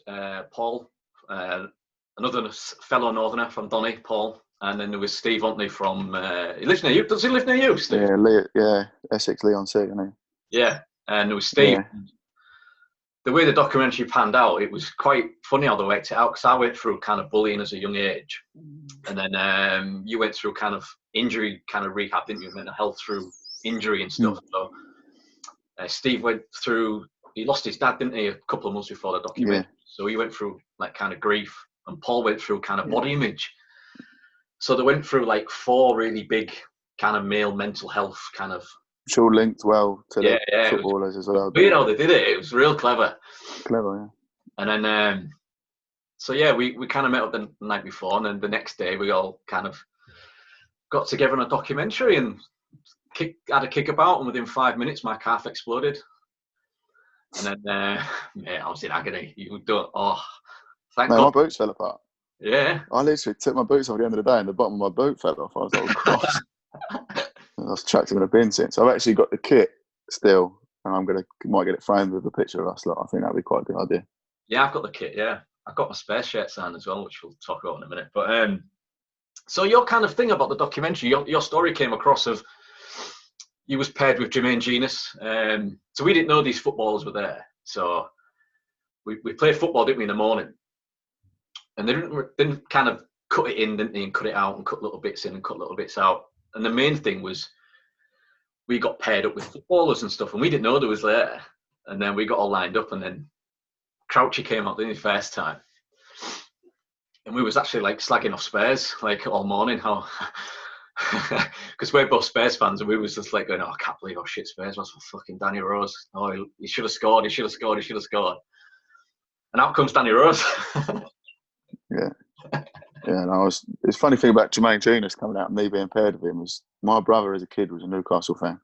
Paul, another fellow Northerner from Donny, Paul. And then there was Steve Huntley from... he lives near you. Does he live near you, Steve? Essex, Leon C, isn't he? Yeah, and there was Steve. Yeah. The way the documentary panned out, it was quite funny how they worked it out, because I went through kind of bullying as a young age. And then you went through kind of injury kind of rehab, didn't you? Mental health through injury and stuff. So Steve went through... He lost his dad, didn't he, a couple of months before the documentary? Yeah. So he went through like kind of grief. And Paul went through kind of body image. So they went through like 4 really big kind of male mental health kind of... Which all linked well to the footballers as well. You know, they did it. It was real clever. Clever, yeah. And then So yeah, we kind of met up the night before, and then the next day we all kind of got together on a documentary and had a kick about, and within 5 minutes my calf exploded. And then, mate, I was in agony. You don't. Oh, thank God. My boots fell apart. Yeah. I literally took my boots off at the end of the day, and the bottom of my boot fell off. I was like, oh, Christ. I've chucked them in a bin since. I've actually got the kit still, and might get it framed with a picture of us. Like, I think that'd be quite a good idea. Yeah, I've got the kit. Yeah, I've got my spare shirt signed as well, which we'll talk about in a minute. But so your kind of thing about the documentary, your story came across of you was paired with Jermaine Genius. So we didn't know these footballers were there. So we played football, didn't we, in the morning? And they didn't kind of cut it in, didn't they, and cut it out and cut little bits in and cut little bits out. And the main thing was we got paired up with footballers and stuff, and we didn't know they was there. And then we got all lined up, and then Crouchy came out the first time. And we was actually like slagging off Spurs like all morning, how because we're both Spurs fans, and we was just like going, oh, I can't believe how shit Spurs was for fucking Danny Rose. Oh, he should have scored, he should have scored, he should have scored. And out comes Danny Rose. Yeah. Yeah, and it's a funny thing about Jermaine Genius coming out and me being paired with him was my brother as a kid was a Newcastle fan.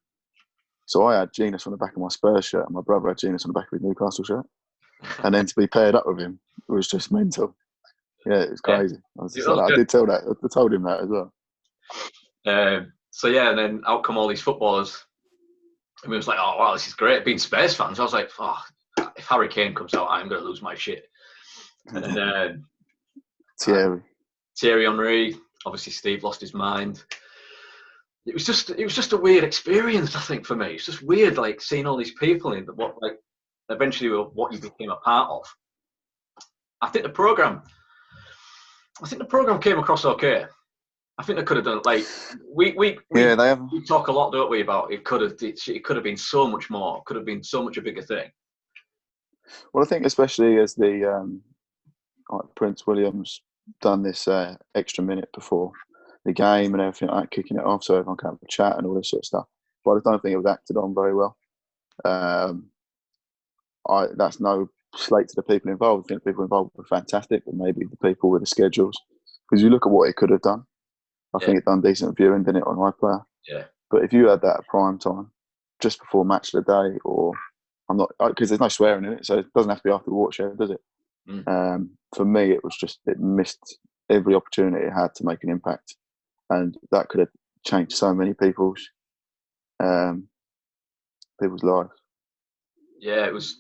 So I had Genius on the back of my Spurs shirt, and my brother had Genius on the back of his Newcastle shirt. And then to be paired up with him was just mental. Yeah, it was crazy. Yeah. I did tell that. I told him that as well. So yeah, and then out come all these footballers, and we was like, oh wow, this is great. Being Spurs fans, I was like, oh, if Harry Kane comes out, I'm going to lose my shit. And then Thierry Henry, obviously Steve lost his mind. It was just a weird experience, I think, for me. It's just weird, like seeing all these people in what, like, eventually what you became a part of. I think the program came across okay. I think they could have done like we talk a lot, don't we, about it could have been so much more. Could have been so much a bigger thing. Well, I think especially as the like Prince William's done this extra minute before the game and everything like that, kicking it off so everyone can have a chat and all this sort of stuff. But I don't think it was acted on very well. That's no slate to the people involved. I think the people involved were fantastic, but maybe the people with the schedules. Because you look at what it could have done. I think it done decent viewing, didn't it, on iPlayer? Yeah. But if you had that at prime time, just before match of the day, or I'm not, because there's no swearing in it, so it doesn't have to be after the watershed, does it? For me, it was just, it missed every opportunity it had to make an impact. And that could have changed so many people's lives. Yeah, it was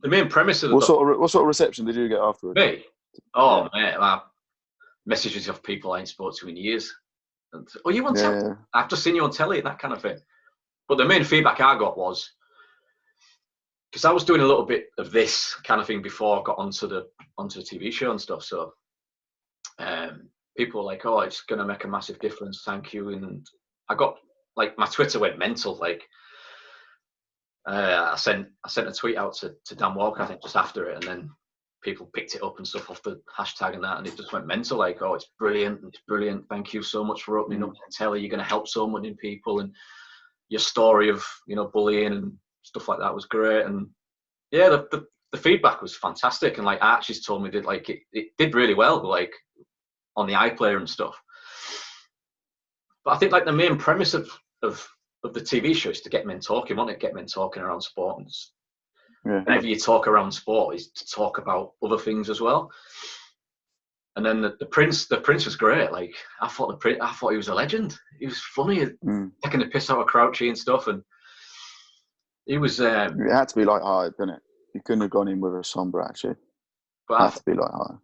the main premise of the what sort of reception did you get afterwards? Me? Oh, yeah. Mate, messages of people I ain't spoke to in years. And, oh, you on telly? Yeah. I've just seen you on telly, that kind of thing. But the main feedback I got was, because I was doing a little bit of this kind of thing before I got onto the TV show and stuff. So people were like, oh, it's going to make a massive difference. Thank you. And I got, like, my Twitter went mental. Like, I sent a tweet out to Dan Walker, I think, just after it. And then people picked it up and stuff off the hashtag and that. And it just went mental. Like, oh, it's brilliant. It's brilliant. Thank you so much for opening up and telling. You're going to help so many people. And your story of, bullying and stuff like that was great. And yeah, the feedback was fantastic. And like Archie's told me that like it did really well, like on the iPlayer and stuff. But I think like the main premise of the TV show is to get men talking, wasn't it? Get men talking around sport. And whenever you talk around sport is to talk about other things as well. And then the prince was great. Like I thought he was a legend. He was funny, taking the piss out of Crouchy and stuff. And he was. It had to be light-hearted, didn't it? You couldn't have gone in with a somber attitude. But it had to be light-hearted.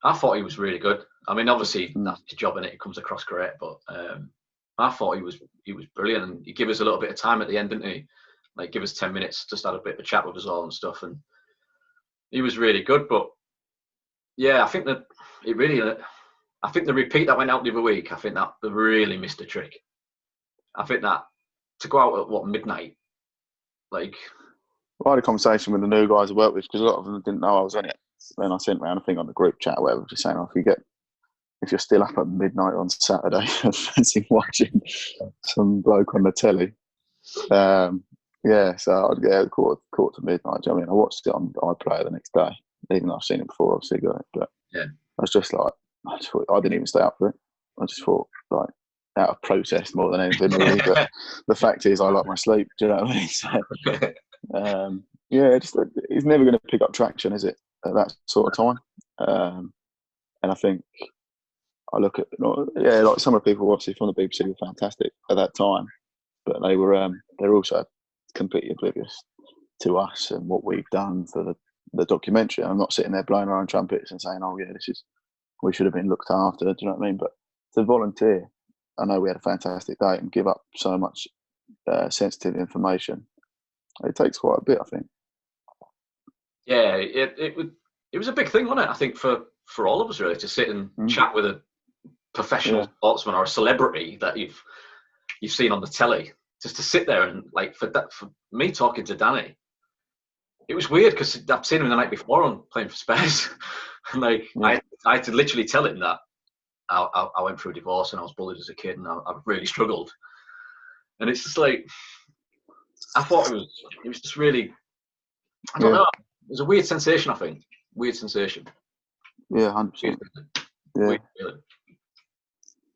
I thought he was really good. I mean, obviously that's his job, and it comes across great. But I thought he was brilliant, and he gave us a little bit of time at the end, didn't he? Like give us 10 minutes, just had a bit of a chat with us all and stuff, and he was really good. But yeah, I think that I think the repeat that went out the other week, I think that they really missed a trick. I think that to go out at midnight, like. I had a conversation with the new guys I worked with because a lot of them didn't know I was in it. Then I sent around a thing on the group chat or whatever, just saying, if you're still up at midnight on Saturday and fancy watching some bloke on the telly, so I'd get quarter to midnight. Do you know what I mean? I watched it on iPlayer the next day. even though I've seen it before, obviously got it. But Yeah. I was just like, I didn't even stay up for it. I just thought, like, out of protest more than anything, really. But the fact is, I like my sleep. Do you know what I mean? So, it's never going to pick up traction, is it? At that sort of time. And I think I look at, like some of the people obviously from the BBC were fantastic at that time, but they were also completely oblivious to us and what we've done for the documentary. I'm not sitting there blowing our own trumpets and saying, "Oh yeah, we should have been looked after." Do you know what I mean? But to volunteer, I know we had a fantastic day and give up so much sensitive information. It takes quite a bit, I think. Yeah, it was a big thing, wasn't it? I think for all of us really to sit and chat with a professional sportsman or a celebrity that you've seen on the telly, just to sit there and like for me talking to Danny, it was weird because I'd seen him the night before on playing for Spurs, and like I had to literally tell him that I went through a divorce and I was bullied as a kid and I really struggled, and it's just like I thought it was just really, I don't know, it was a weird sensation. I think weird sensation. Yeah, 100%. Yeah.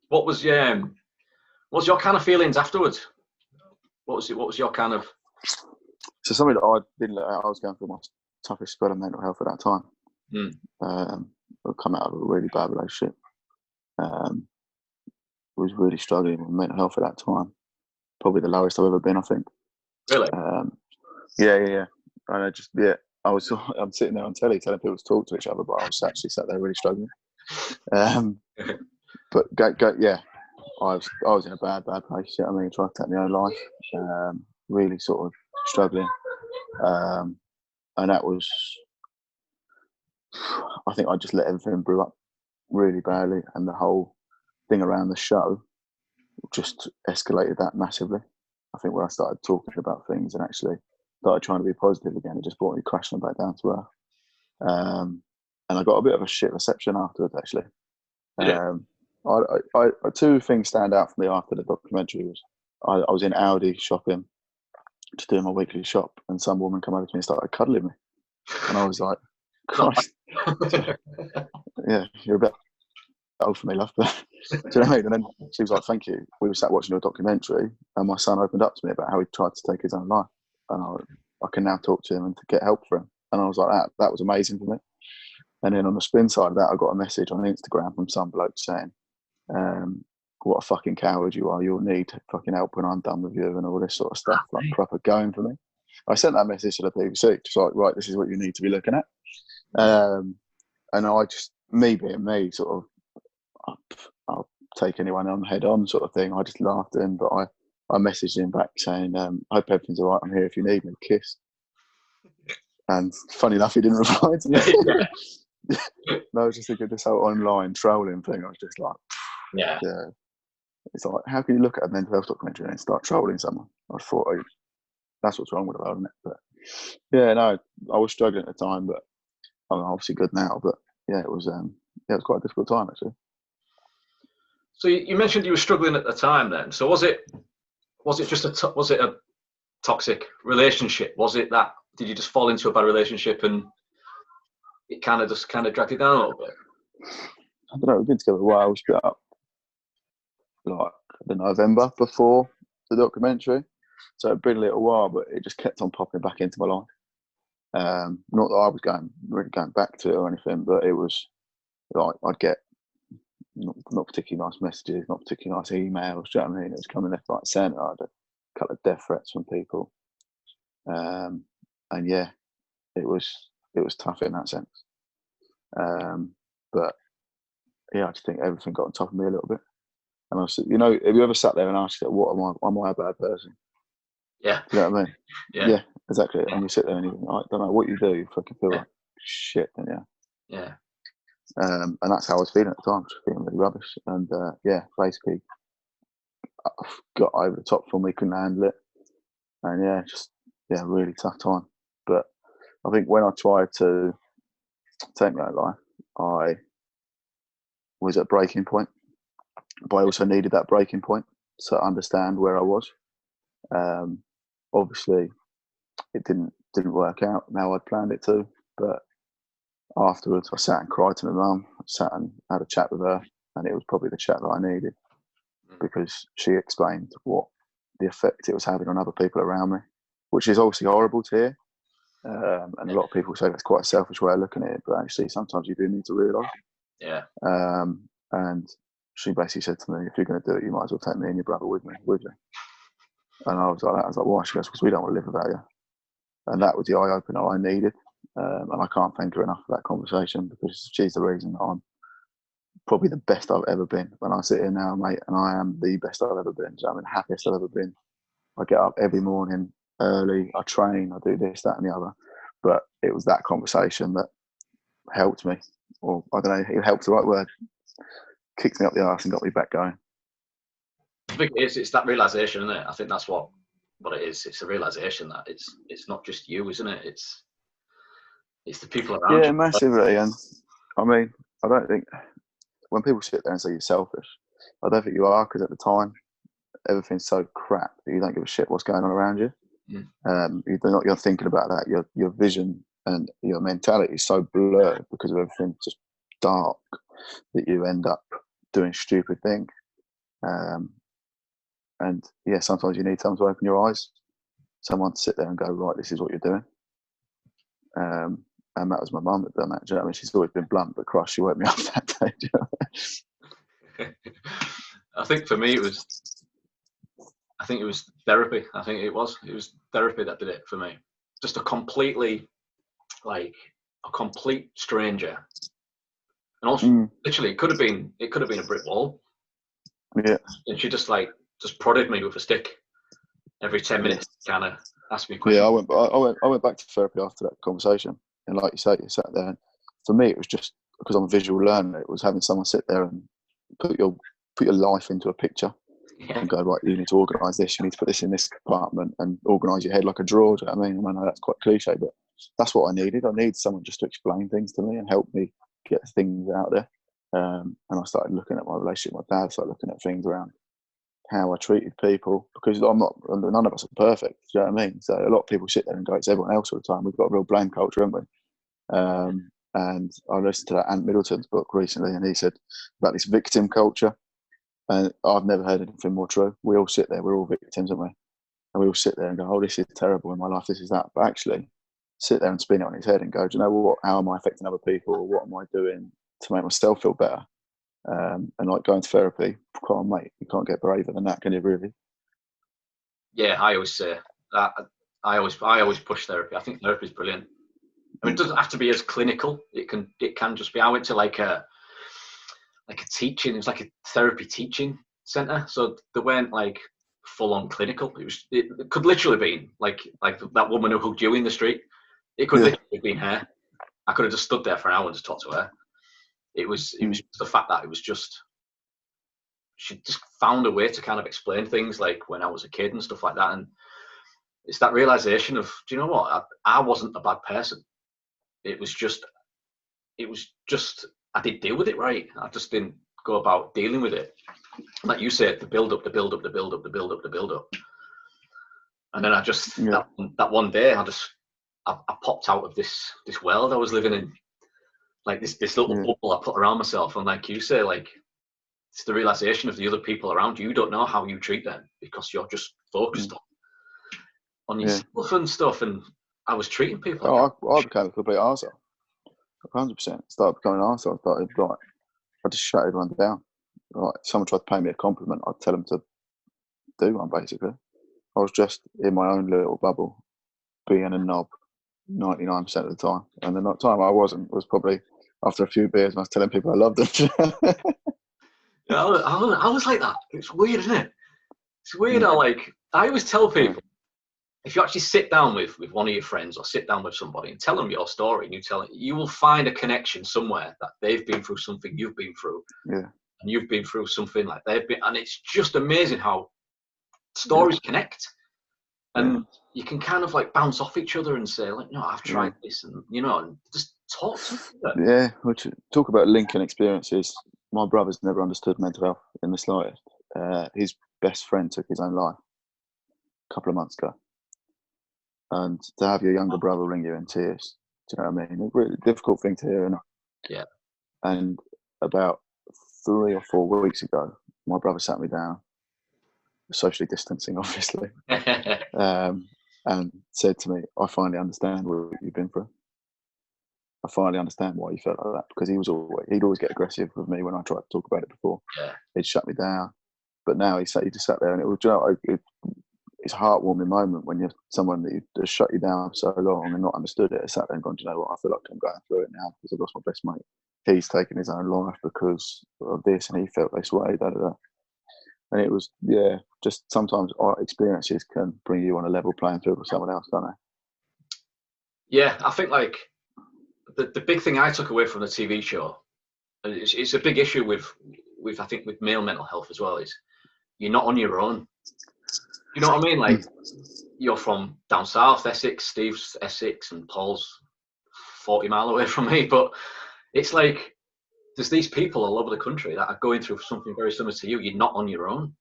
What was your kind of feelings afterwards? What was your kind of? So something that I didn't let out. I was going through my toughest spell of mental health at that time. I'd come out of a really bad relationship. Was really struggling with mental health at that time. Probably the lowest I've ever been, I think. Really? Yeah. And I'm sitting there on telly telling people to talk to each other, but I was actually sat there really struggling. But I was in a bad place. You know what I mean? Trying to take my own life. Really sort of struggling. And that was, I think I just let everything brew up really badly, and the whole thing around the show just escalated that massively. I think when I started talking about things and actually started trying to be positive again, it just brought me crashing back down to earth. And I got a bit of a shit reception afterwards, actually. I two things stand out for me after the documentary. I was in Aldi shopping, just doing my weekly shop, and some woman came over to me and started cuddling me, and I was like, Christ. Yeah, you're a bit old for me, love, but do you know what I mean? And then she was like, thank you. We were sat watching a documentary, and my son opened up to me about how he tried to take his own life, and I can now talk to him and to get help for him. And I was like, that was amazing for me. And then on the spin side of that, I got a message on Instagram from some bloke saying, what a fucking coward you are. You'll need fucking help when I'm done with you, and all this sort of stuff, like proper going for me. I sent that message to the BBC, just like, right, this is what you need to be looking at. And I just, me being me, sort of, I'll take anyone on head on sort of thing. I just laughed at him, but I messaged him back saying, I hope everything's all right. I'm here if you need me. Kiss. And funny enough, he didn't reply to me. No, I was just thinking this whole online trolling thing. I was just like, yeah. It's like, how can you look at a mental health documentary and start trolling someone? I thought, that's what's wrong with the world, isn't it? But yeah, no, I was struggling at the time, but I'm obviously good now. But yeah, it was quite a difficult time, actually. So you mentioned you were struggling at the time then. So was it just a toxic relationship? Was it that, did you just fall into a bad relationship and it kind of dragged you down a little bit? I don't know, we've been together a while. We split up like the November before the documentary. So it'd been a little while, but it just kept on popping back into my life. Not that I was really going back to it or anything, but it was like I'd get not particularly nice messages, not particularly nice emails. Do you know what I mean? It was coming left, right, centre. I had a couple of death threats from people, and yeah, it was tough in that sense. But yeah, I just think everything got on top of me a little bit. And I was, have you ever sat there and asked yourself, what am I a bad person? Yeah. Do you know what I mean? Yeah, exactly. And you sit there and you think, I don't know what you do, you fucking feel like shit, don't you? Yeah. And that's how I was feeling at the time, just feeling really rubbish. And basically I got over the top for me, couldn't handle it. And really tough time. But I think when I tried to take my own life, I was at breaking point. But I also needed that breaking point to understand where I was. Obviously, it didn't work out how I'd planned it to, but afterwards, I sat and cried to my mum. I sat and had a chat with her, and it was probably the chat that I needed, because she explained what the effect it was having on other people around me, which is obviously horrible to hear. And a lot of people say that's quite a selfish way of looking at it, but actually sometimes you do need to realise. Yeah. And she basically said to me, if you're going to do it, you might as well take me and your brother with you. And I was like, why? She goes, because we don't want to live without you. And that was the eye opener I needed. And I can't thank her enough for that conversation, because she's the reason that I'm probably the best I've ever been. When I sit here now, mate, and I am the best I've ever been. So I'm the happiest I've ever been. I get up every morning early, I train, I do this, that, and the other. But it was that conversation that helped me, or I don't know, it helped the right word, kicked me up the arse and got me back going. I think it's that realization, isn't it? I think that's what it is. It's a realization that it's not just you, isn't it? It's the people around you. Yeah, massively. And I mean, I don't think, when people sit there and say you're selfish, I don't think you are, because at the time, everything's so crap that you don't give a shit what's going on around you. You're thinking about that. Your vision and your mentality is so blurred because of everything just dark, that you end up doing stupid things. And yeah, sometimes you need someone to open your eyes, someone to sit there and go, right, this is what you're doing. And that was my mum that done that. Do you know what I mean? She's always been blunt, but Christ, she woke me up that day. Do you know what I mean? I think for me it was therapy. I think it was therapy that did it for me. Just a complete stranger, and also literally it could have been a brick wall. Yeah. And she just prodded me with a stick every 10 minutes, kind of asked me questions. Yeah, I went back to therapy after that conversation, and like you say, you sat there. And for me, it was just because I'm a visual learner. It was having someone sit there and put your life into a picture. Yeah. And go, right, you need to organise this, you need to put this in this compartment, and organise your head like a drawer. Do you know what I mean? I know that's quite cliche, but that's what I needed. I needed someone just to explain things to me and help me get things out there. And I started looking at my relationship with my dad, started looking at things around how I treated people, because none of us are perfect. Do you know what I mean? So a lot of people sit there and go, it's everyone else all the time. We've got a real blame culture, haven't we? And I listened to that Ant Middleton's book recently, and he said about this victim culture. And I've never heard anything more true. We all sit there, we're all victims, aren't we? And we all sit there and go, oh, this is terrible in my life, this is that. But actually, sit there and spin it on his head and go, do you know what? How am I affecting other people? Or what am I doing to make myself feel better? And like going to therapy, come on, mate, you can't get braver than that, can you, really? Yeah, I always say that. I always push therapy. I think therapy is brilliant. I mean, it doesn't have to be as clinical. It can just be. I went to like a teaching. It was like a therapy teaching center. So they weren't like full on clinical. It could literally be like that woman who hugged you in the street. It could literally have been her. I could have just stood there for an hour and just talked to her. It was just the fact that it was just, she just found a way to kind of explain things like when I was a kid and stuff like that. And it's that realization of, do you know what? I wasn't a bad person. It was just I didn't deal with it right. I just didn't go about dealing with it. Like you said, the build up. And then I just, that one day, I popped out of this world I was living in. Like this little bubble I put around myself. And like you say, like, it's the realization of the other people around you. You don't know how you treat them because you're just focused on yourself and stuff. And I was treating people. I became a complete arsehole. 100%. Started becoming an arsehole. I just shut everyone down. Like, if someone tried to pay me a compliment, I'd tell them to do one, basically. I was just in my own little bubble, being a knob 99% of the time. And the time I wasn't was probably after a few beers and I was telling people I loved them. I was like that. It's weird, isn't it? It's weird how, like, I always tell people, if you actually sit down with one of your friends or sit down with somebody and tell them your story, and you will find a connection somewhere that they've been through something you've been through. Yeah. And you've been through something like they've been, and it's just amazing how stories connect. And you can kind of like bounce off each other and say, like, no, I've tried this, and and just talk to them. Yeah, which talk about linking experiences. My brother's never understood mental health in the slightest. His best friend took his own life a couple of months ago. And to have your younger brother ring you in tears Do you know what I mean? A really difficult thing to hear. Yeah. And about 3 or 4 weeks ago, my brother sat me down, socially distancing, obviously, and said to me, "I finally understand what you've been through. I finally understand why you felt like that." Because he'd always get aggressive with me when I tried to talk about it before. Yeah. He'd shut me down. But now he just sat there, and it was, it's a heartwarming moment when you're someone that has shut you down for so long and not understood it. I sat there and gone, "Do you know what? I feel like I'm going through it now because I've lost my best mate. He's taken his own life because of this, and he felt this way." Da, da, da. And it was, just sometimes our experiences can bring you on a level playing field with someone else, don't they? Yeah, I think like the big thing I took away from the TV show, and it's a big issue with I think with male mental health as well, is you're not on your own. You know what I mean? Like, you're from down south, Essex, Steve's Essex, and Paul's 40 mile away from me. But it's like, there's these people all over the country that are going through something very similar to you. You're not on your own.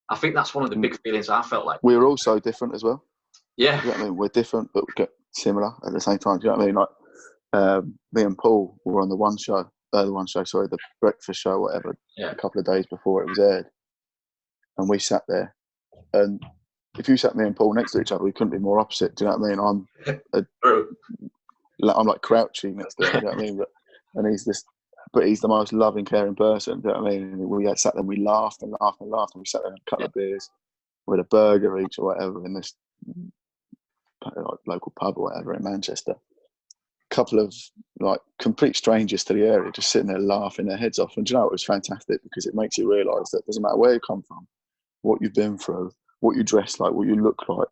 I think that's one of the big feelings I felt like. We're all so different as well. Yeah. You know what I mean? We're different, but we get similar at the same time. Do you know what I mean? Like, me and Paul were on the breakfast show, whatever, a couple of days before it was aired. And we sat there, and if you sat me and Paul next to each other, we couldn't be more opposite. Do you know what I mean? I'm like crouching next to him. Do you know what I mean? But he's the most loving, caring person. Do you know what I mean? And we sat there, and we laughed and laughed and laughed, and we sat there and had a couple of beers with a burger each or whatever in this local pub or whatever in Manchester. Couple of like complete strangers to the area, just sitting there laughing their heads off. And do you know, it was fantastic because it makes you realise that it doesn't matter where you come from, what you've been through, what you dress like, what you look like,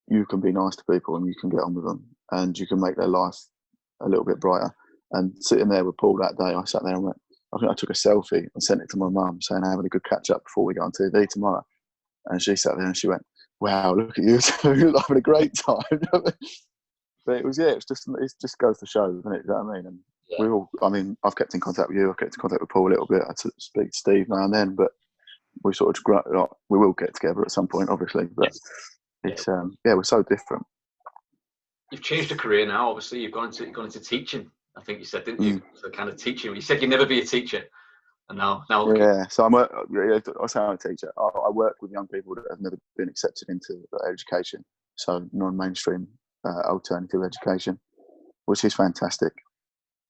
you can be nice to people and you can get on with them and you can make their life a little bit brighter. And sitting there with Paul that day, I sat there and went, I think I took a selfie and sent it to my mum saying, "I'm having a good catch up before we go on TV tomorrow." And she sat there and she went, "Wow, look at you two, you're having a great time." But it just goes to show, doesn't it? You know what I mean? And we all, I mean, I've kept in contact with you, I've kept in contact with Paul a little bit. I speak to Steve now and then, but we sort of, we will get together at some point, obviously. But it's, we're so different. You've changed your career now, obviously. You've gone into teaching, I think you said, didn't you? So kind of teaching. You said you'd never be a teacher. And now so I say I'm a teacher. I work with young people that have never been accepted into education, so non-mainstream alternative education, which is fantastic.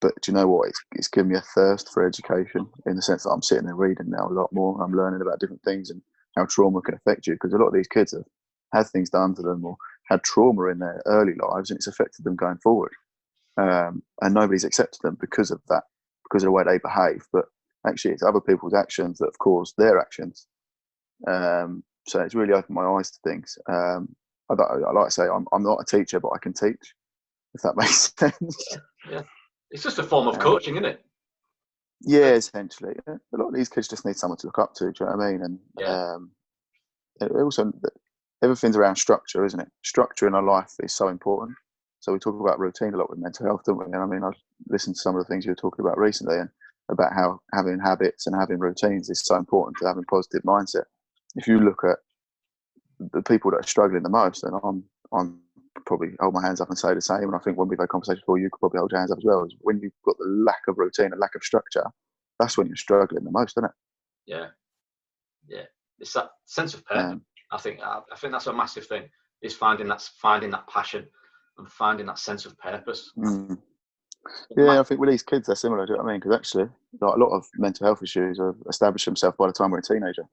But do you know what? It's given me a thirst for education in the sense that I'm sitting there reading now a lot more. I'm learning about different things and how trauma can affect you, because a lot of these kids have had things done to them or had trauma in their early lives and it's affected them going forward. And nobody's accepted them because of that, because of the way they behave. But actually, it's other people's actions that have caused their actions. So it's really opened my eyes to things. I like to say I'm not a teacher, but I can teach, if that makes sense. Yeah. It's just a form of coaching, isn't it? Yeah, essentially. A lot of these kids just need someone to look up to, do you know what I mean? And also, everything's around structure, isn't it? Structure in our life is so important. So we talk about routine a lot with mental health, don't we? And I mean, I've listened to some of the things you were talking about recently and about how having habits and having routines is so important to having a positive mindset. If you look at the people that are struggling the most, then I'm probably hold my hands up and say the same. And I think when we've had conversations before, you could probably hold your hands up as well. Is when you've got the lack of routine and lack of structure, that's when you're struggling the most, isn't it? Yeah. It's that sense of purpose. I think that's a massive thing. Is finding that passion and finding that sense of purpose. Yeah, I think with these kids, they're similar. Do you know what I mean? Because actually, like, a lot of mental health issues have established themselves by the time we're a teenager.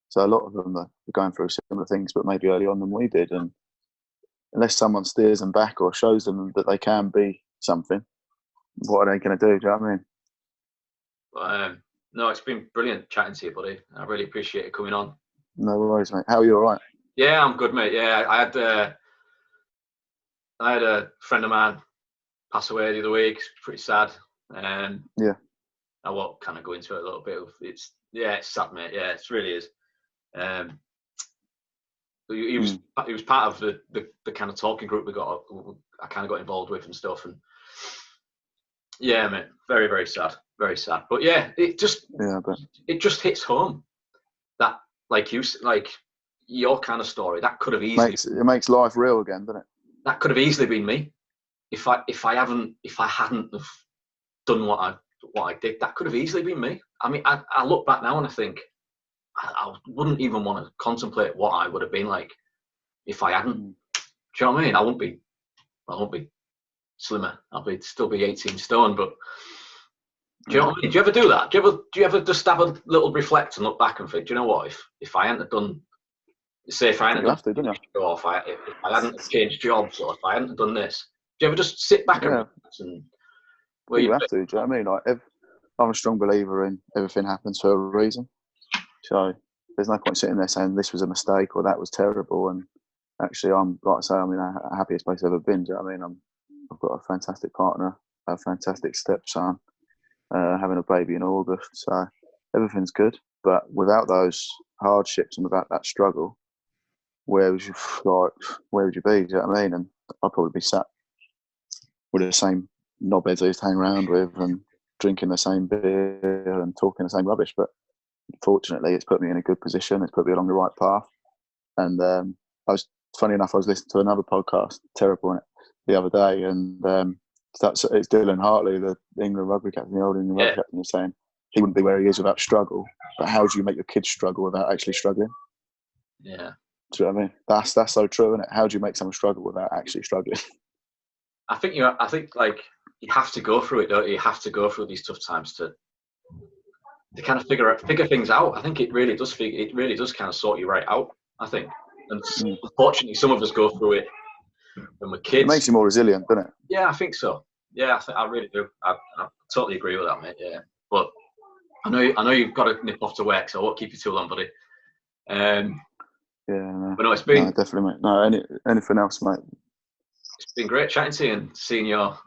So a lot of them are going through similar things, but maybe early on than we did. And unless someone steers them back or shows them that they can be something, what are they going to do? Do you know what I mean? No, it's been brilliant chatting to you, buddy. I really appreciate it coming on. No worries, mate. How are you? All right? Yeah, I'm good, mate. Yeah, I had a friend of mine pass away the other week. It's pretty sad. Yeah. I won't kind of go into it a little bit. It's sad, mate. Yeah, it really is. He was part of the kind of talking group I kind of got involved with and stuff. And yeah, mate, very, very sad, very sad. But yeah, it just hits home that like your kind of story that could have easily it makes life real again, doesn't it? That could have easily been me. if I hadn't have done what I did, that could have easily been me. I mean, I look back now and I think I wouldn't even want to contemplate what I would have been like if I hadn't. Do you know what I mean? I won't be slimmer. Still be 18 stone. But do you know what I mean? Do you ever do that? Do you ever just have a little reflect and look back and think, do you know what? If I hadn't done, say, if I hadn't have to, don't you? or if I hadn't changed jobs, or if I hadn't done this, do you ever just sit back and relax and you have to? Do you know what I mean? Like, I'm a strong believer in everything happens for a reason. So there's no point sitting there saying this was a mistake or that was terrible. And actually, I'm like I say, I'm in the happiest place I've ever been. Do you know what I mean? I've got a fantastic partner, a fantastic stepson, having a baby in August. So everything's good. But without those hardships and without that struggle, where would you be? Do you know what I mean? And I'd probably be sat with the same knobheads I used to hang around with and drinking the same beer and talking the same rubbish. But fortunately, it's put me in a good position. It's put me along the right path. And funny enough, I was listening to another podcast, terrible, the other day, and it's Dylan Hartley, the England rugby captain, the old England rugby captain, was saying he wouldn't be where he is without struggle. But how do you make your kids struggle without actually struggling? Yeah. Do you know what I mean? That's so true, isn't it? How do you make someone struggle without actually struggling? I think like you have to go through it, don't you? You have to go through these tough times to kind of figure things out. I think it really does kind of sort you right out, I think. And unfortunately, some of us go through it when we're kids. It makes you more resilient, doesn't it? Yeah, I think so. Yeah, I really do. I totally agree with that, mate. Yeah, but I know you've got to nip off to work, so I won't keep you too long, buddy. No. But no, it's been definitely, mate. No, anything else, mate? It's been great chatting to you and seeing your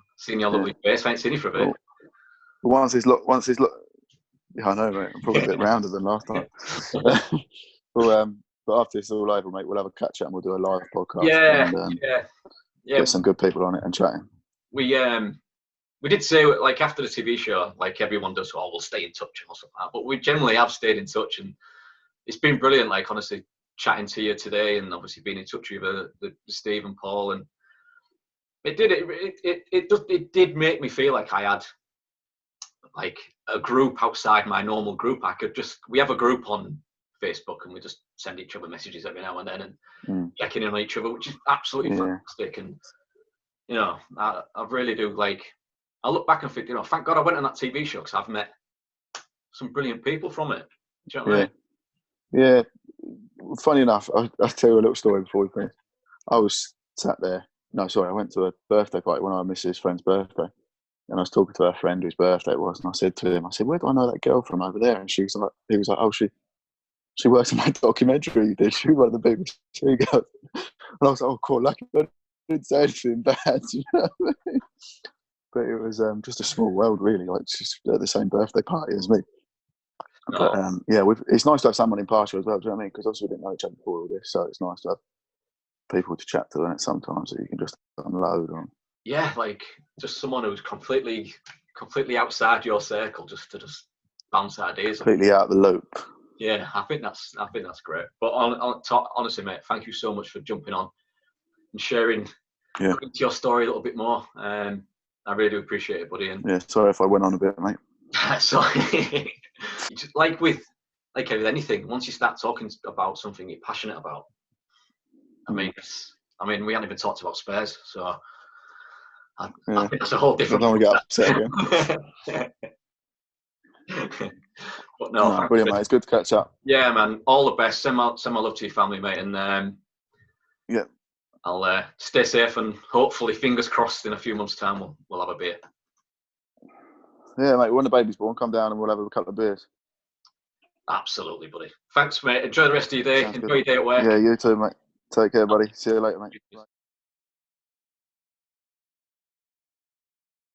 lovely face. I ain't seen you for a bit. Well, once he's look. Yeah, I know, mate. I'm probably a bit rounder than last time. But after it's all over, mate, we'll have a catch up and we'll do a live podcast. Yeah. Get some good people on it and chatting. We did say, like, after the TV show, like everyone does, we'll stay in touch and stuff like that. But we generally have stayed in touch, and it's been brilliant. Like, honestly, chatting to you today, and obviously being in touch with Steve and Paul, and it did make me feel like I had like a group outside my normal group. We have a group on Facebook, and we just send each other messages every now and then and checking in on each other, which is absolutely fantastic. And you know, I really do, like, I look back and think, you know, thank God I went on that TV show, because I've met some brilliant people from it. Do you know what I mean? Yeah. Funny enough, I'll tell you a little story before we finish. I was sat there. No, sorry, I went to a birthday party, one of my missus' friend's birthday, and I was talking to her friend whose birthday it was, and I said to him, where do I know that girl from over there? And he was like, oh, she works in my documentary you did. She was one of the BBC girls. And I was like, oh, cool, lucky I didn't say anything bad. You know what I mean? But it was just a small world, really. Like, she's at the same birthday party as me. No. But it's nice to have someone impartial as well. Do you know what I mean? Because obviously we didn't know each other before all this, so it's nice to have people to chat to, and sometimes that you can just unload on. Yeah, like just someone who's completely outside your circle, just to bounce ideas. Completely out of the loop. Yeah, I think that's great. But honestly, mate, thank you so much for jumping on and sharing your story a little bit more. I really do appreciate it, buddy. And sorry if I went on a bit, mate. Sorry. like with anything, once you start talking about something you're passionate about, I mean, we haven't even talked about Spurs, so I think that's a whole different. I don't want to get upset again. But no, brilliant, mate. It's good to catch up. Yeah, man. All the best. Send my love to your family, mate, and I'll stay safe, and hopefully, fingers crossed, in a few months' time, we'll have a beer. Yeah, mate. When the baby's born, come down and we'll have a couple of beers. Absolutely, buddy. Thanks, mate. Enjoy the rest of your day. Enjoy your day at work. Yeah, you too, mate. Take care, buddy. See you later, mate.